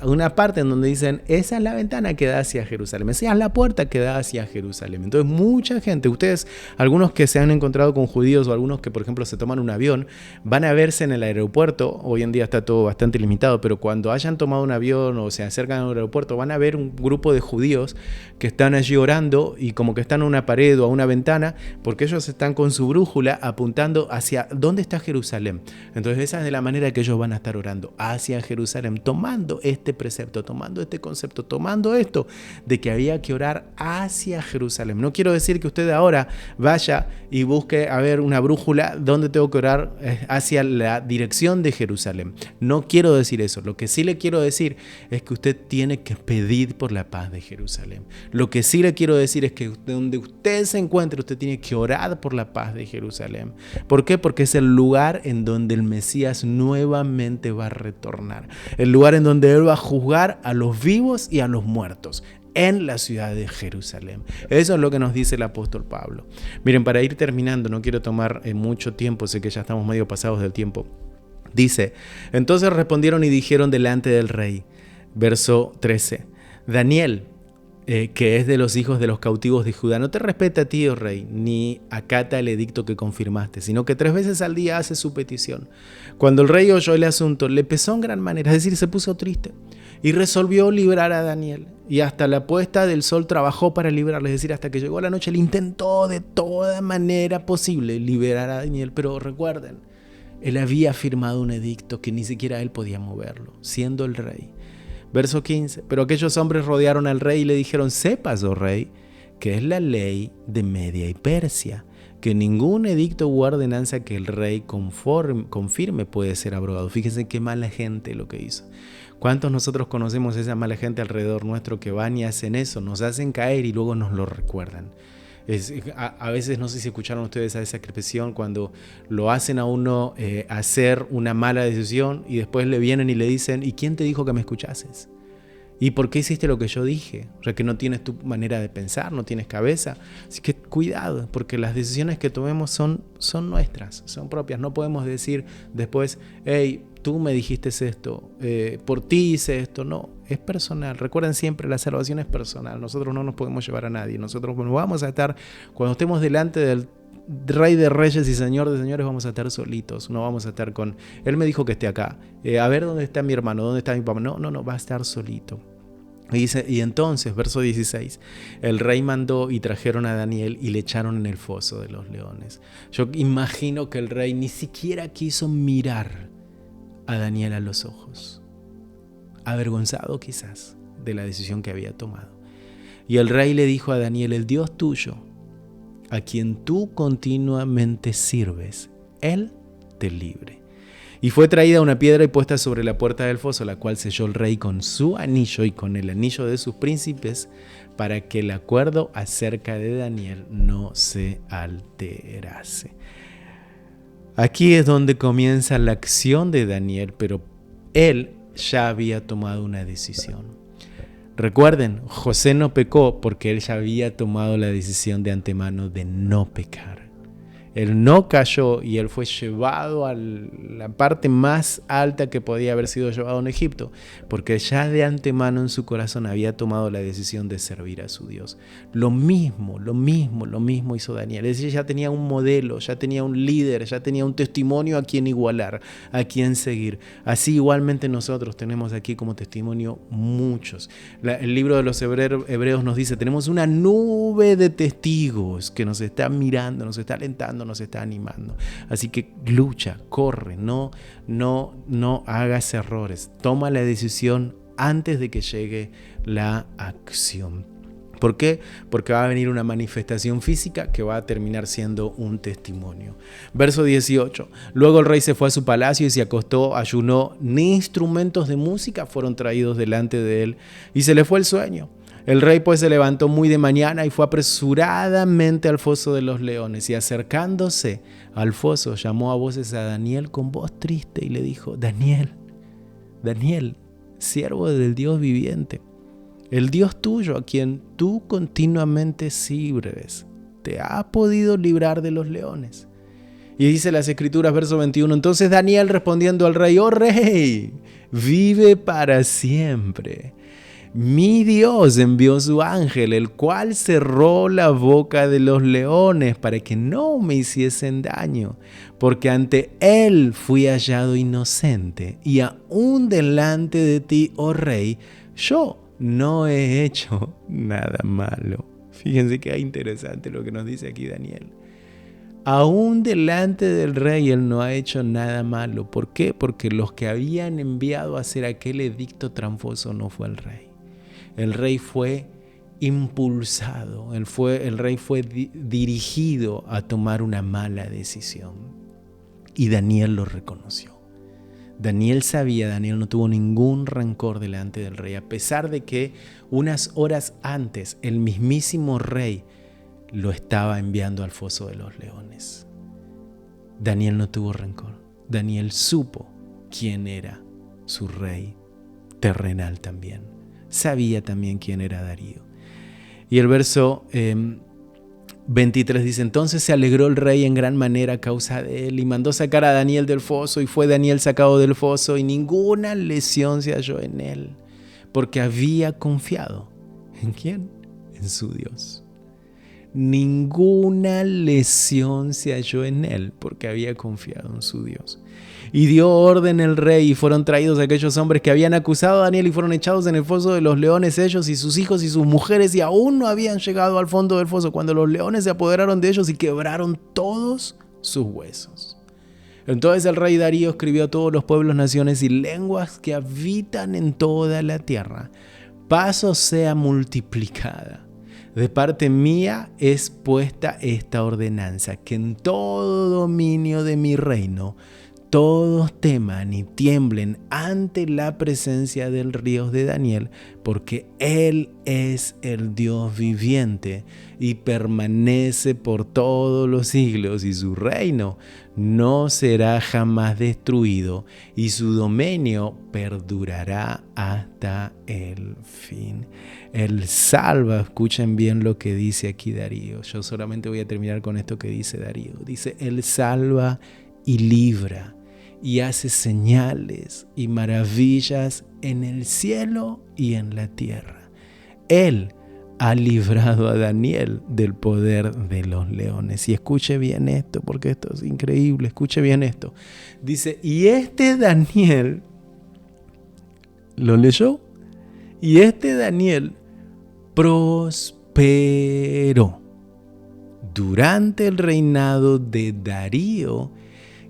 una parte en donde dicen, esa es la ventana que da hacia Jerusalén, esa es la puerta que da hacia Jerusalén. Entonces mucha gente, ustedes, algunos que se han encontrado con judíos o algunos que por ejemplo se toman un avión, van a verse en el aeropuerto. Hoy en día está todo bastante limitado, pero cuando hayan tomado un avión o se acercan al aeropuerto, van a ver un grupo de judíos que están allí orando y como que están a una pared o a una ventana, porque ellos están con su brújula apuntando hacia dónde está Jerusalén. Entonces esa es de la manera que ellos van a estar orando, hacia Jerusalén, tomando este precepto, tomando este concepto, tomando esto de que había que orar hacia Jerusalén. No quiero decir que usted ahora vaya y busque a ver una brújula donde tengo que orar hacia la dirección de Jerusalén. No quiero decir eso. Lo que sí le quiero decir es que usted tiene que pedir por la paz de Jerusalén. Lo que sí le quiero decir es que donde usted se encuentre, usted tiene que orar por la paz de Jerusalén. ¿Por qué? Porque es el lugar en donde el Mesías nuevamente va a retornar. El lugar en donde Él va a juzgar a los vivos y a los muertos en la ciudad de Jerusalén. Eso es lo que nos dice el apóstol Pablo. Miren, para ir terminando, no quiero tomar mucho tiempo, sé que ya estamos medio pasados del tiempo. Dice, entonces respondieron y dijeron delante del rey, verso 13, Daniel, que es de los hijos de los cautivos de Judá, no te respeta a ti, oh rey, ni acata el edicto que confirmaste, sino que 3 veces al día hace su petición. Cuando el rey oyó el asunto, le pesó en gran manera, es decir, se puso triste, y resolvió librar a Daniel. Y hasta la puesta del sol trabajó para librarle, es decir, hasta que llegó la noche, le intentó de toda manera posible liberar a Daniel. Pero recuerden, él había firmado un edicto que ni siquiera él podía moverlo, siendo el rey. Verso 15, pero aquellos hombres rodearon al rey y le dijeron, sepas, oh rey, que es la ley de Media y Persia, que ningún edicto u ordenanza que el rey confirme puede ser abrogado. Fíjense qué mala gente lo que hizo. ¿Cuántos nosotros conocemos esa mala gente alrededor nuestro que van y hacen eso? Nos hacen caer y luego nos lo recuerdan. A veces, no sé si escucharon ustedes a esa expresión, cuando lo hacen a uno hacer una mala decisión y después le vienen y le dicen, ¿y quién te dijo que me escuchases? ¿Y por qué hiciste lo que yo dije? O sea, que no tienes tu manera de pensar, no tienes cabeza. Así que cuidado, porque las decisiones que tomemos son nuestras, son propias. No podemos decir después, hey, tú me dijiste esto, por ti hice esto. No, es personal. Recuerden siempre, la salvación es personal. Nosotros no nos podemos llevar a nadie. Nosotros vamos a estar, cuando estemos delante del Rey de Reyes y Señor de Señores, vamos a estar solitos. No vamos a estar con, Él me dijo que esté acá. A ver dónde está mi hermano, dónde está mi papá. No, va a estar solito. Y entonces, verso 16, el rey mandó y trajeron a Daniel y le echaron en el foso de los leones. Yo imagino que el rey ni siquiera quiso mirar a Daniel a los ojos, avergonzado quizás de la decisión que había tomado. Y el rey le dijo a Daniel, el Dios tuyo, a quien tú continuamente sirves, Él te libre. Y fue traída una piedra y puesta sobre la puerta del foso, la cual selló el rey con su anillo y con el anillo de sus príncipes, para que el acuerdo acerca de Daniel no se alterase. Aquí es donde comienza la acción de Daniel, pero él ya había tomado una decisión. Recuerden, José no pecó porque él ya había tomado la decisión de antemano de no pecar. Él no cayó y él fue llevado a la parte más alta que podía haber sido llevado en Egipto, porque ya de antemano en su corazón había tomado la decisión de servir a su Dios. Lo mismo hizo Daniel. Es decir, ya tenía un modelo, ya tenía un líder, ya tenía un testimonio a quien igualar, a quien seguir. Así igualmente nosotros tenemos aquí como testimonio muchos. El libro de los Hebreos nos dice, tenemos una nube de testigos que nos está mirando, nos está alentando, nos está animando. Así que lucha, corre, no hagas errores. Toma la decisión antes de que llegue la acción. ¿Por qué? Porque va a venir una manifestación física que va a terminar siendo un testimonio. Verso 18. Luego el rey se fue a su palacio y se acostó, ayunó, ni instrumentos de música fueron traídos delante de él y se le fue el sueño. El rey pues se levantó muy de mañana y fue apresuradamente al foso de los leones, y acercándose al foso llamó a voces a Daniel con voz triste y le dijo, Daniel, siervo del Dios viviente, El Dios tuyo, a quien tú continuamente sirves, te ha podido librar de los leones. Y dice las Escrituras, verso 21, entonces Daniel respondiendo al rey, oh rey, vive para siempre. Mi Dios envió su ángel, el cual cerró la boca de los leones para que no me hiciesen daño, porque ante él fui hallado inocente, y aún delante de ti, oh rey, yo no he hecho nada malo. Fíjense qué interesante lo que nos dice aquí Daniel. Aún delante del rey él no ha hecho nada malo. ¿Por qué? Porque los que habían enviado a hacer aquel edicto tramposo no fue el rey. El rey fue impulsado, el rey fue dirigido a tomar una mala decisión. Y Daniel lo reconoció. Daniel sabía, Daniel no tuvo ningún rencor delante del rey, a pesar de que unas horas antes el mismísimo rey lo estaba enviando al foso de los leones. Daniel no tuvo rencor. Daniel supo quién era su rey terrenal también. Sabía también quién era Darío. Y el verso 23 dice, entonces se alegró el rey en gran manera a causa de él y mandó sacar a Daniel del foso, y fue Daniel sacado del foso y ninguna lesión se halló en él, porque había confiado. ¿En quién? En su Dios. Ninguna lesión se halló en él, porque había confiado en su Dios. Y dio orden el rey, y fueron traídos aquellos hombres que habían acusado a Daniel y fueron echados en el foso de los leones, ellos y sus hijos y sus mujeres, y aún no habían llegado al fondo del foso cuando los leones se apoderaron de ellos y quebraron todos sus huesos. Entonces el rey Darío escribió a todos los pueblos, naciones y lenguas que habitan en toda la tierra: paz os sea multiplicada. De parte mía es puesta esta ordenanza, que en todo dominio de mi reino todos teman y tiemblen ante la presencia del Dios de Daniel, porque Él es el Dios viviente y permanece por todos los siglos, y su reino no será jamás destruido, y su dominio perdurará hasta el fin. Él salva, escuchen bien lo que dice aquí Darío. Yo solamente voy a terminar con esto que dice Darío. Dice, Él salva y libra, y hace señales y maravillas en el cielo y en la tierra. Él ha librado a Daniel del poder de los leones. Y escuche bien esto, porque esto es increíble. Escuche bien esto. Dice, y este Daniel, ¿lo leyó? Y este Daniel prosperó durante el reinado de Darío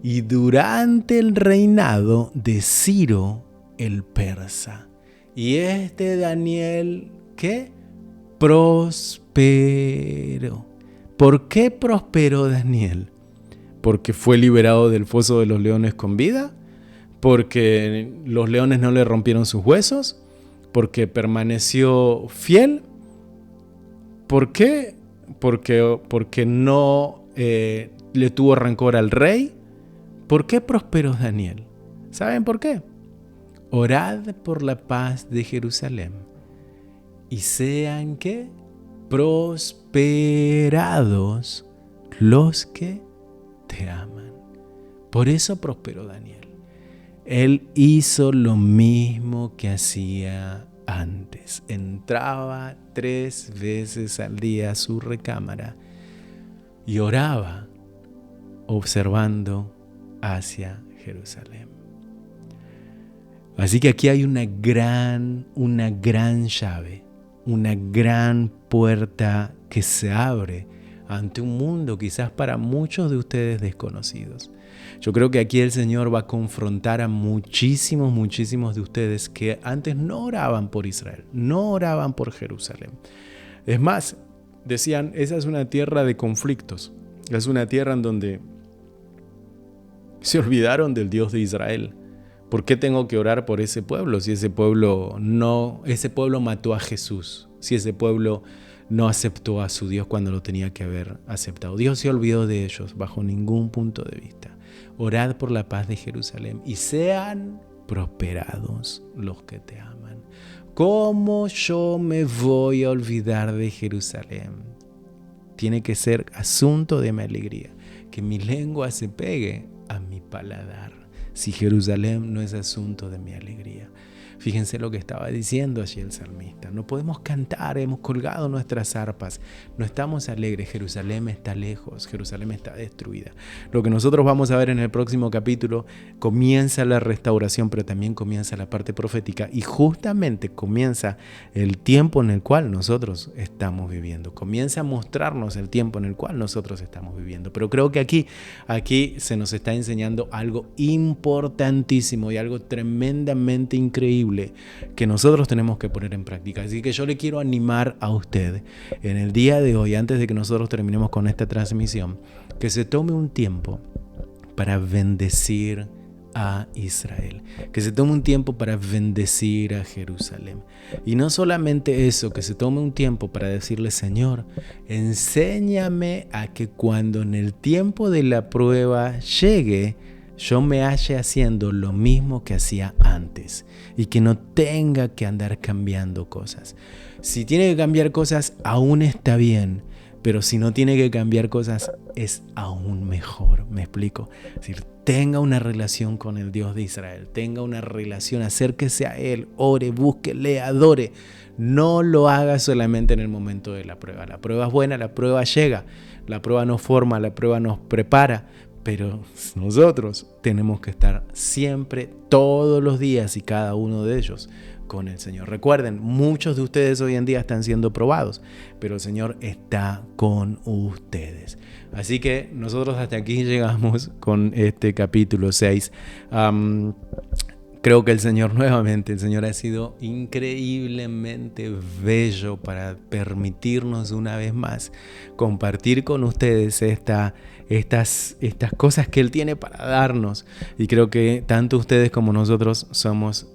y durante el reinado de Ciro el persa. Y este Daniel, ¿qué? Prosperó. ¿Por qué prosperó Daniel? ¿Porque fue liberado del foso de los leones con vida? ¿Porque los leones no le rompieron sus huesos? ¿Porque permaneció fiel? ¿Por qué? Porque no le tuvo rencor al rey. ¿Por qué prosperó Daniel? ¿Saben por qué? Orad por la paz de Jerusalén y sean ¿qué? Prosperados los que te aman. Por eso prosperó Daniel. Él hizo lo mismo que hacía antes. Entraba 3 veces al día a su recámara y oraba observando hacia Jerusalén. Así que aquí hay una gran llave, una gran puerta que se abre ante un mundo quizás para muchos de ustedes desconocidos. Yo creo que aquí el Señor va a confrontar a muchísimos de ustedes que antes no oraban por Israel, no oraban por Jerusalén. Es más, decían, esa es una tierra de conflictos, es una tierra en donde se olvidaron del Dios de Israel. ¿Por qué tengo que orar por ese pueblo si ese pueblo mató a Jesús? Si ese pueblo no aceptó a su Dios cuando lo tenía que haber aceptado. Dios se olvidó de ellos bajo ningún punto de vista. Orad por la paz de Jerusalén y sean prosperados los que te aman. ¿Cómo yo me voy a olvidar de Jerusalén? Tiene que ser asunto de mi alegría, que mi lengua se pegue a mi paladar, si Jerusalén no es asunto de mi alegría. Fíjense lo que estaba diciendo allí el salmista. No podemos cantar, hemos colgado nuestras arpas, no estamos alegres, Jerusalén está lejos, Jerusalén está destruida. Lo que nosotros vamos a ver en el próximo capítulo, comienza la restauración, pero también comienza la parte profética y justamente comienza el tiempo en el cual nosotros estamos viviendo. Comienza a mostrarnos el tiempo en el cual nosotros estamos viviendo. Pero creo que aquí se nos está enseñando algo importantísimo y algo tremendamente increíble que nosotros tenemos que poner en práctica. Así que yo le quiero animar a usted en el día de hoy, antes de que nosotros terminemos con esta transmisión, que se tome un tiempo para bendecir a Israel, que se tome un tiempo para bendecir a Jerusalén. Y no solamente eso, que se tome un tiempo para decirle: Señor, enséñame a que cuando en el tiempo de la prueba llegue, yo me halle haciendo lo mismo que hacía antes y que no tenga que andar cambiando cosas. Si tiene que cambiar cosas, aún está bien, pero si no tiene que cambiar cosas, es aún mejor. ¿Me explico? Es decir, tenga una relación con el Dios de Israel, tenga una relación, acérquese a Él, ore, búsquele, adore. No lo haga solamente en el momento de la prueba. La prueba es buena, la prueba llega, la prueba nos forma, la prueba nos prepara. Pero nosotros tenemos que estar siempre, todos los días y cada uno de ellos con el Señor. Recuerden, muchos de ustedes hoy en día están siendo probados, pero el Señor está con ustedes. Así que nosotros hasta aquí llegamos con este capítulo 6. Creo que el Señor ha sido increíblemente bello para permitirnos una vez más compartir con ustedes estas cosas que Él tiene para darnos. Y creo que tanto ustedes como nosotros somos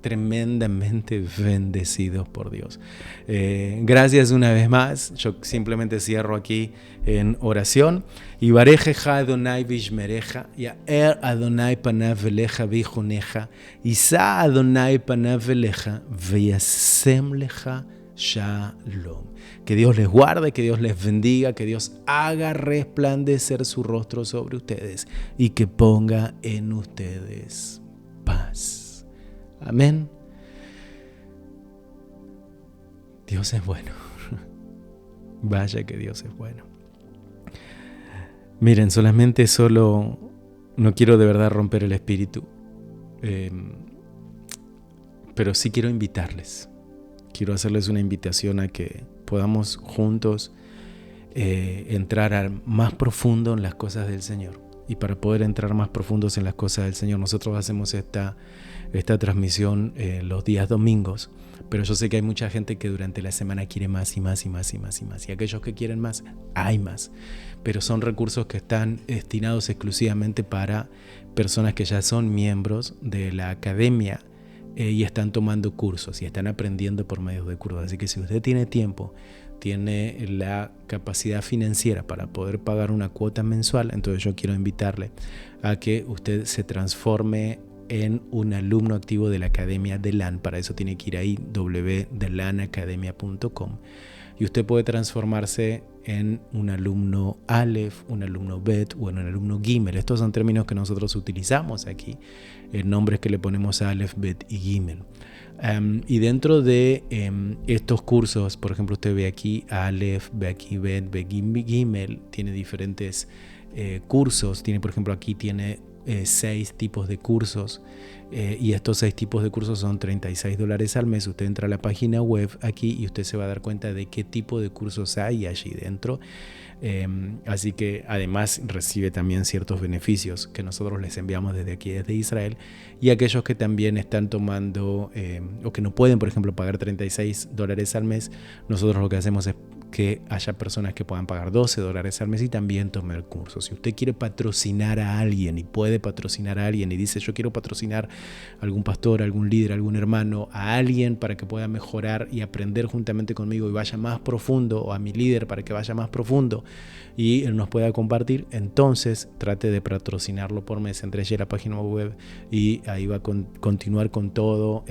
tremendamente bendecidos por Dios. Gracias una vez más. Yo simplemente cierro aquí en oración. Y Barejeja Adonai vishmereja, Yaer Adonai panav eleja vijuneja, Isa Adonai panav eleja, Veyasem leja Shalom. Que Dios les guarde, que Dios les bendiga, que Dios haga resplandecer su rostro sobre ustedes y que ponga en ustedes paz. Amén. Dios es bueno. Vaya que Dios es bueno. Miren, no quiero de verdad romper el espíritu, pero sí quiero invitarles. Quiero hacerles una invitación a que podamos juntos entrar más profundo en las cosas del Señor. Y para poder entrar más profundos en las cosas del Señor, nosotros hacemos esta transmisión los días domingos, pero yo sé que hay mucha gente que durante la semana quiere más y más y más y más y más. Y aquellos que quieren más, hay más. Pero son recursos que están destinados exclusivamente para personas que ya son miembros de la academia y están tomando cursos y están aprendiendo por medio de cursos. Así que si usted tiene tiempo, tiene la capacidad financiera para poder pagar una cuota mensual, entonces yo quiero invitarle a que usted se transforme en un alumno activo de la Academia DeLAN. Para eso tiene que ir ahí, www.delanacademia.com, y usted puede transformarse en un alumno Aleph, un alumno Bet o en un alumno Gimel. Estos son términos que nosotros utilizamos aquí, nombres que le ponemos a Aleph, Bet y Gimel. Y dentro de estos cursos, por ejemplo, usted ve aquí Aleph, ve aquí Bet, ve Gimel, tiene diferentes cursos. Tiene, por ejemplo, aquí tiene 6 tipos de cursos, y estos 6 tipos de cursos son $36 al mes. Usted entra a la página web aquí y usted se va a dar cuenta de qué tipo de cursos hay allí dentro. Así que además recibe también ciertos beneficios que nosotros les enviamos desde aquí, desde Israel, y aquellos que también están tomando o que no pueden, por ejemplo, pagar $36 al mes, nosotros lo que hacemos es que haya personas que puedan pagar $12 al mes y también tomar el curso. Si usted quiere patrocinar a alguien y puede patrocinar a alguien y dice: yo quiero patrocinar a algún pastor, a algún líder, a algún hermano, a alguien para que pueda mejorar y aprender juntamente conmigo y vaya más profundo, o a mi líder para que vaya más profundo y él nos pueda compartir, entonces trate de patrocinarlo por mes. Entre allí a la página web y ahí va a continuar con todo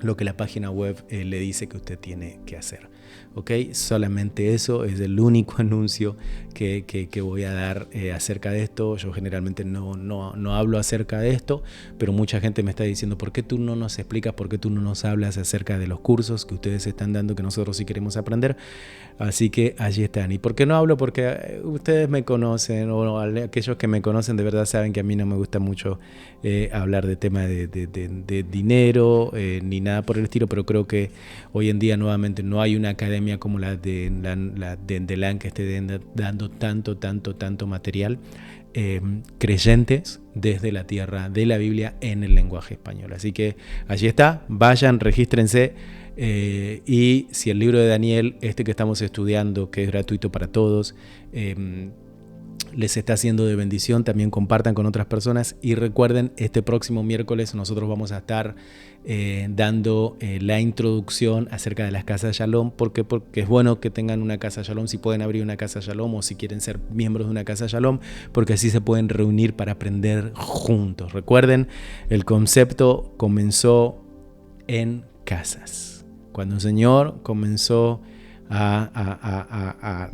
lo que la página web le dice que usted tiene que hacer. ¿Ok? Solamente eso es el único anuncio que voy a dar acerca de esto. Yo generalmente no hablo acerca de esto, pero mucha gente me está diciendo: ¿por qué tú no nos explicas, por qué tú no nos hablas acerca de los cursos que ustedes están dando, que nosotros sí queremos aprender? Así que allí están. ¿Y por qué no hablo? Porque ustedes me conocen, o aquellos que me conocen de verdad saben que a mí no me gusta mucho hablar de tema de dinero ni nada por el estilo, pero creo que hoy en día nuevamente no hay una academia como la de LAN que esté dando tanto material creyentes desde la tierra de la Biblia en el lenguaje español. Así que allí está, vayan, regístrense. Y si el libro de Daniel, este que estamos estudiando, que es gratuito para todos, les está haciendo de bendición, también compartan con otras personas. Y recuerden, este próximo miércoles nosotros vamos a estar dando la introducción acerca de las casas Shalom. Porque es bueno que tengan una casa Shalom, si pueden abrir una casa Shalom o si quieren ser miembros de una casa Shalom, porque así se pueden reunir para aprender juntos. Recuerden, el concepto comenzó en casas. Cuando el Señor comenzó a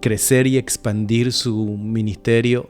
crecer y expandir su ministerio,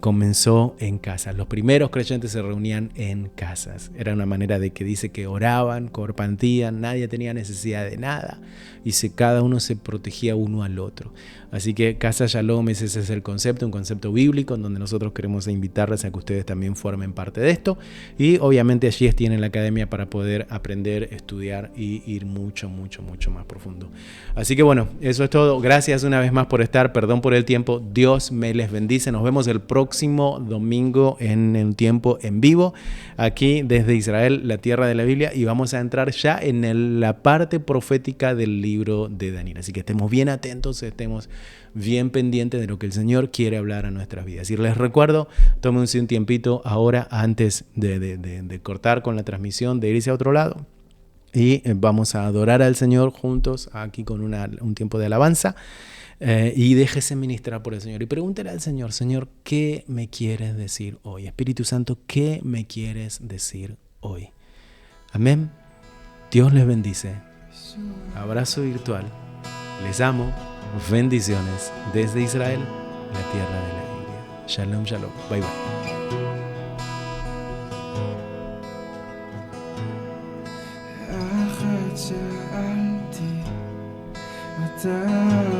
comenzó en casas. Los primeros creyentes se reunían en casas. Era una manera de que dice que oraban, compartían, nadie tenía necesidad de nada y cada uno se protegía uno al otro. Así que Casa Shalom, ese es el concepto, un concepto bíblico en donde nosotros queremos invitarles a que ustedes también formen parte de esto. Y obviamente allí tienen la academia para poder aprender, estudiar y ir mucho más profundo. Así que bueno, eso es todo. Gracias una vez más por estar. Perdón por el tiempo. Dios me les bendice. Nos vemos el próximo domingo en un tiempo en vivo aquí desde Israel, la tierra de la Biblia, y vamos a entrar ya en la parte profética del libro de Daniel. Así que estemos bien atentos, estemos bien pendientes de lo que el Señor quiere hablar a nuestras vidas. Y les recuerdo, tómense un tiempito ahora antes de cortar con la transmisión, de irse a otro lado, y vamos a adorar al Señor juntos aquí con un tiempo de alabanza. Y déjese ministrar por el Señor y pregúntele al Señor: Señor, ¿qué me quieres decir hoy? Espíritu Santo, ¿qué me quieres decir hoy? Amén. Dios les bendice. Abrazo virtual. Les amo. Bendiciones desde Israel, la tierra de la Biblia. Shalom, shalom. Bye, bye.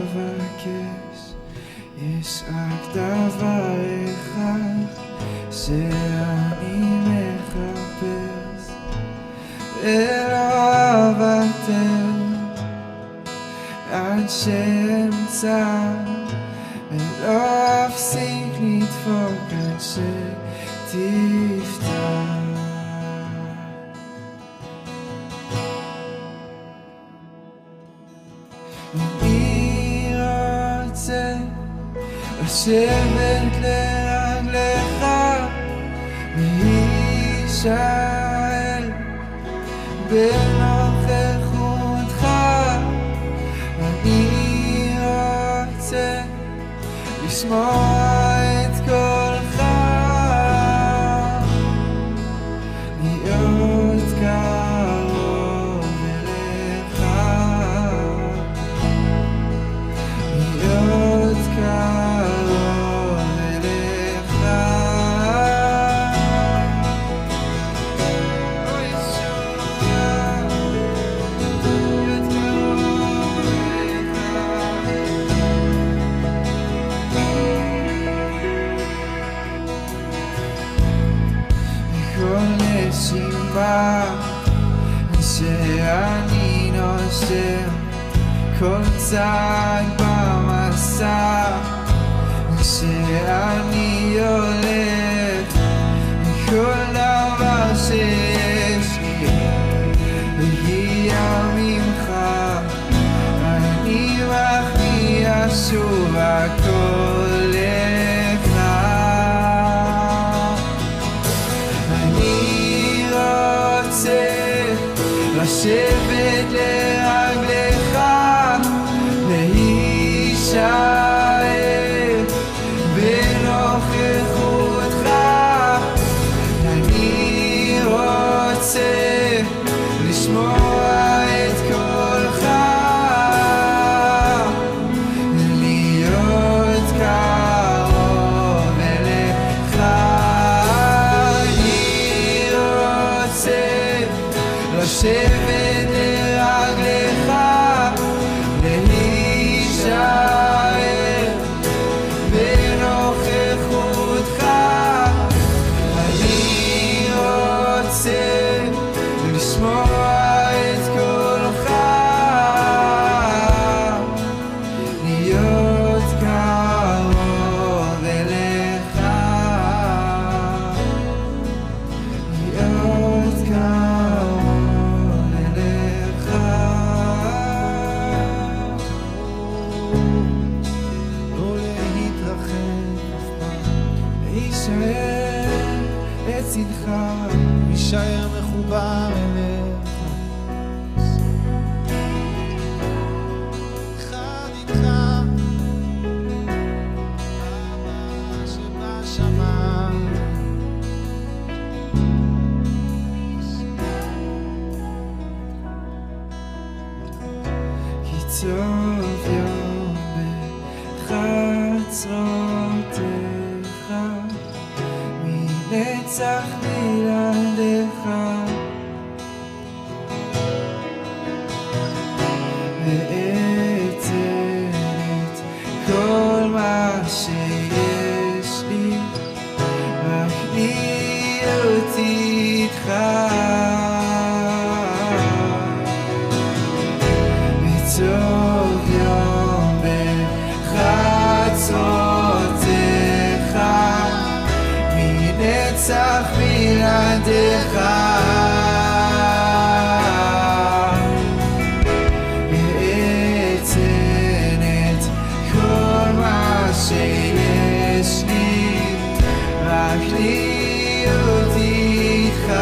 תבקש, יש רק דבר אחד שאני מחפש, ולא אוותר עד שאמצא, ולא אפסיק לדפוק עד שתפתח. לשבת לרגליך להישאל בנוכחותך. אני רוצה לשמוע את קולך, להיות קרוב אליך, להיות קרוב אליך. או ישוע, להיות קרוב אליך. בכל נשימה שאני נושם, כל צעד במסע שאני הולך, כל דבר שיש לי הגיע ממך. אני מכניע שוב הכל לך. אני רוצה לשבת לרגליך, להישאר בנוכחותך. לצדך, יישאר מחובר אליך. אחד איתך, אבא שבשמיים. כי טוב יום בחצרותיך, מנצח בלעדיך, ואתן את כל מה שיש לי, רק להיות איתך. וטוב יום בחצרותיך, מנצח בלעדיך, ואתן את כל מה שיש לי, רק להיות איתך.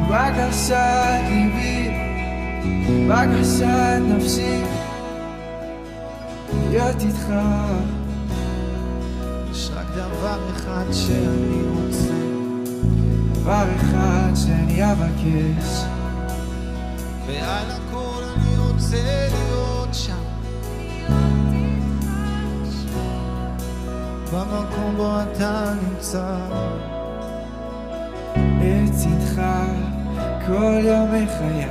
בקשת ליבי, בקשת נפשי, להיות איתך. יש רק דבר אחד שאני רוצה, דבר אחד שאני אבקש, ועל הכל אני רוצה להיות שם, במקום בו אתה נמצא, לצדך כל ימי חיי,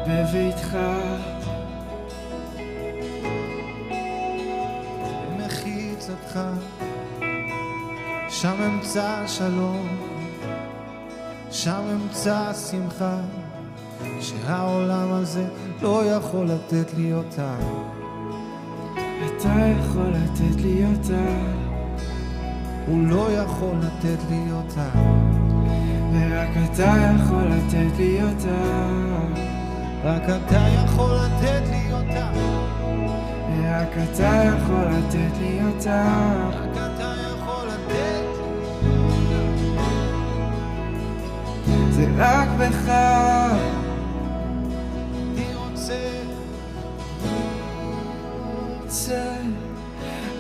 בביתך במחיצתך, שם אמצע שלום, שם אמצע שמחה, שהעולם הזה לא יכול לתת לי אותה. אתה יכול לתת לי אותה, הוא לא יכול לתת לי אותה, ורק אתה יכול לתת לי אותה, רק אתה יכול לתת לי אותה, ורק אתה יכול לתת לי אותה, רק אתה יכול לתת לי אותה. ורק בך אני רוצה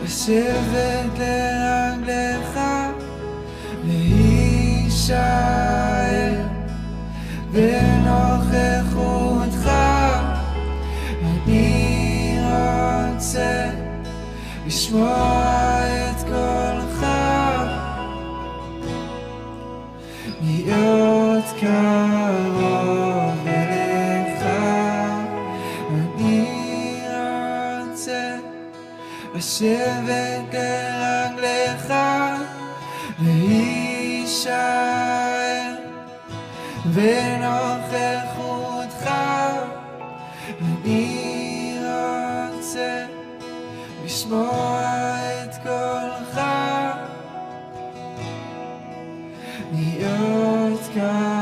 לשבת לרגליך, להישאר בנוכחותך. אני רוצה לשמוע את קולך, להיות קרוב אליך. אני רוצה לשבת לרגליך, להישאר בנוכחותך. אני רוצה לשמוע את קולך, להיות כאן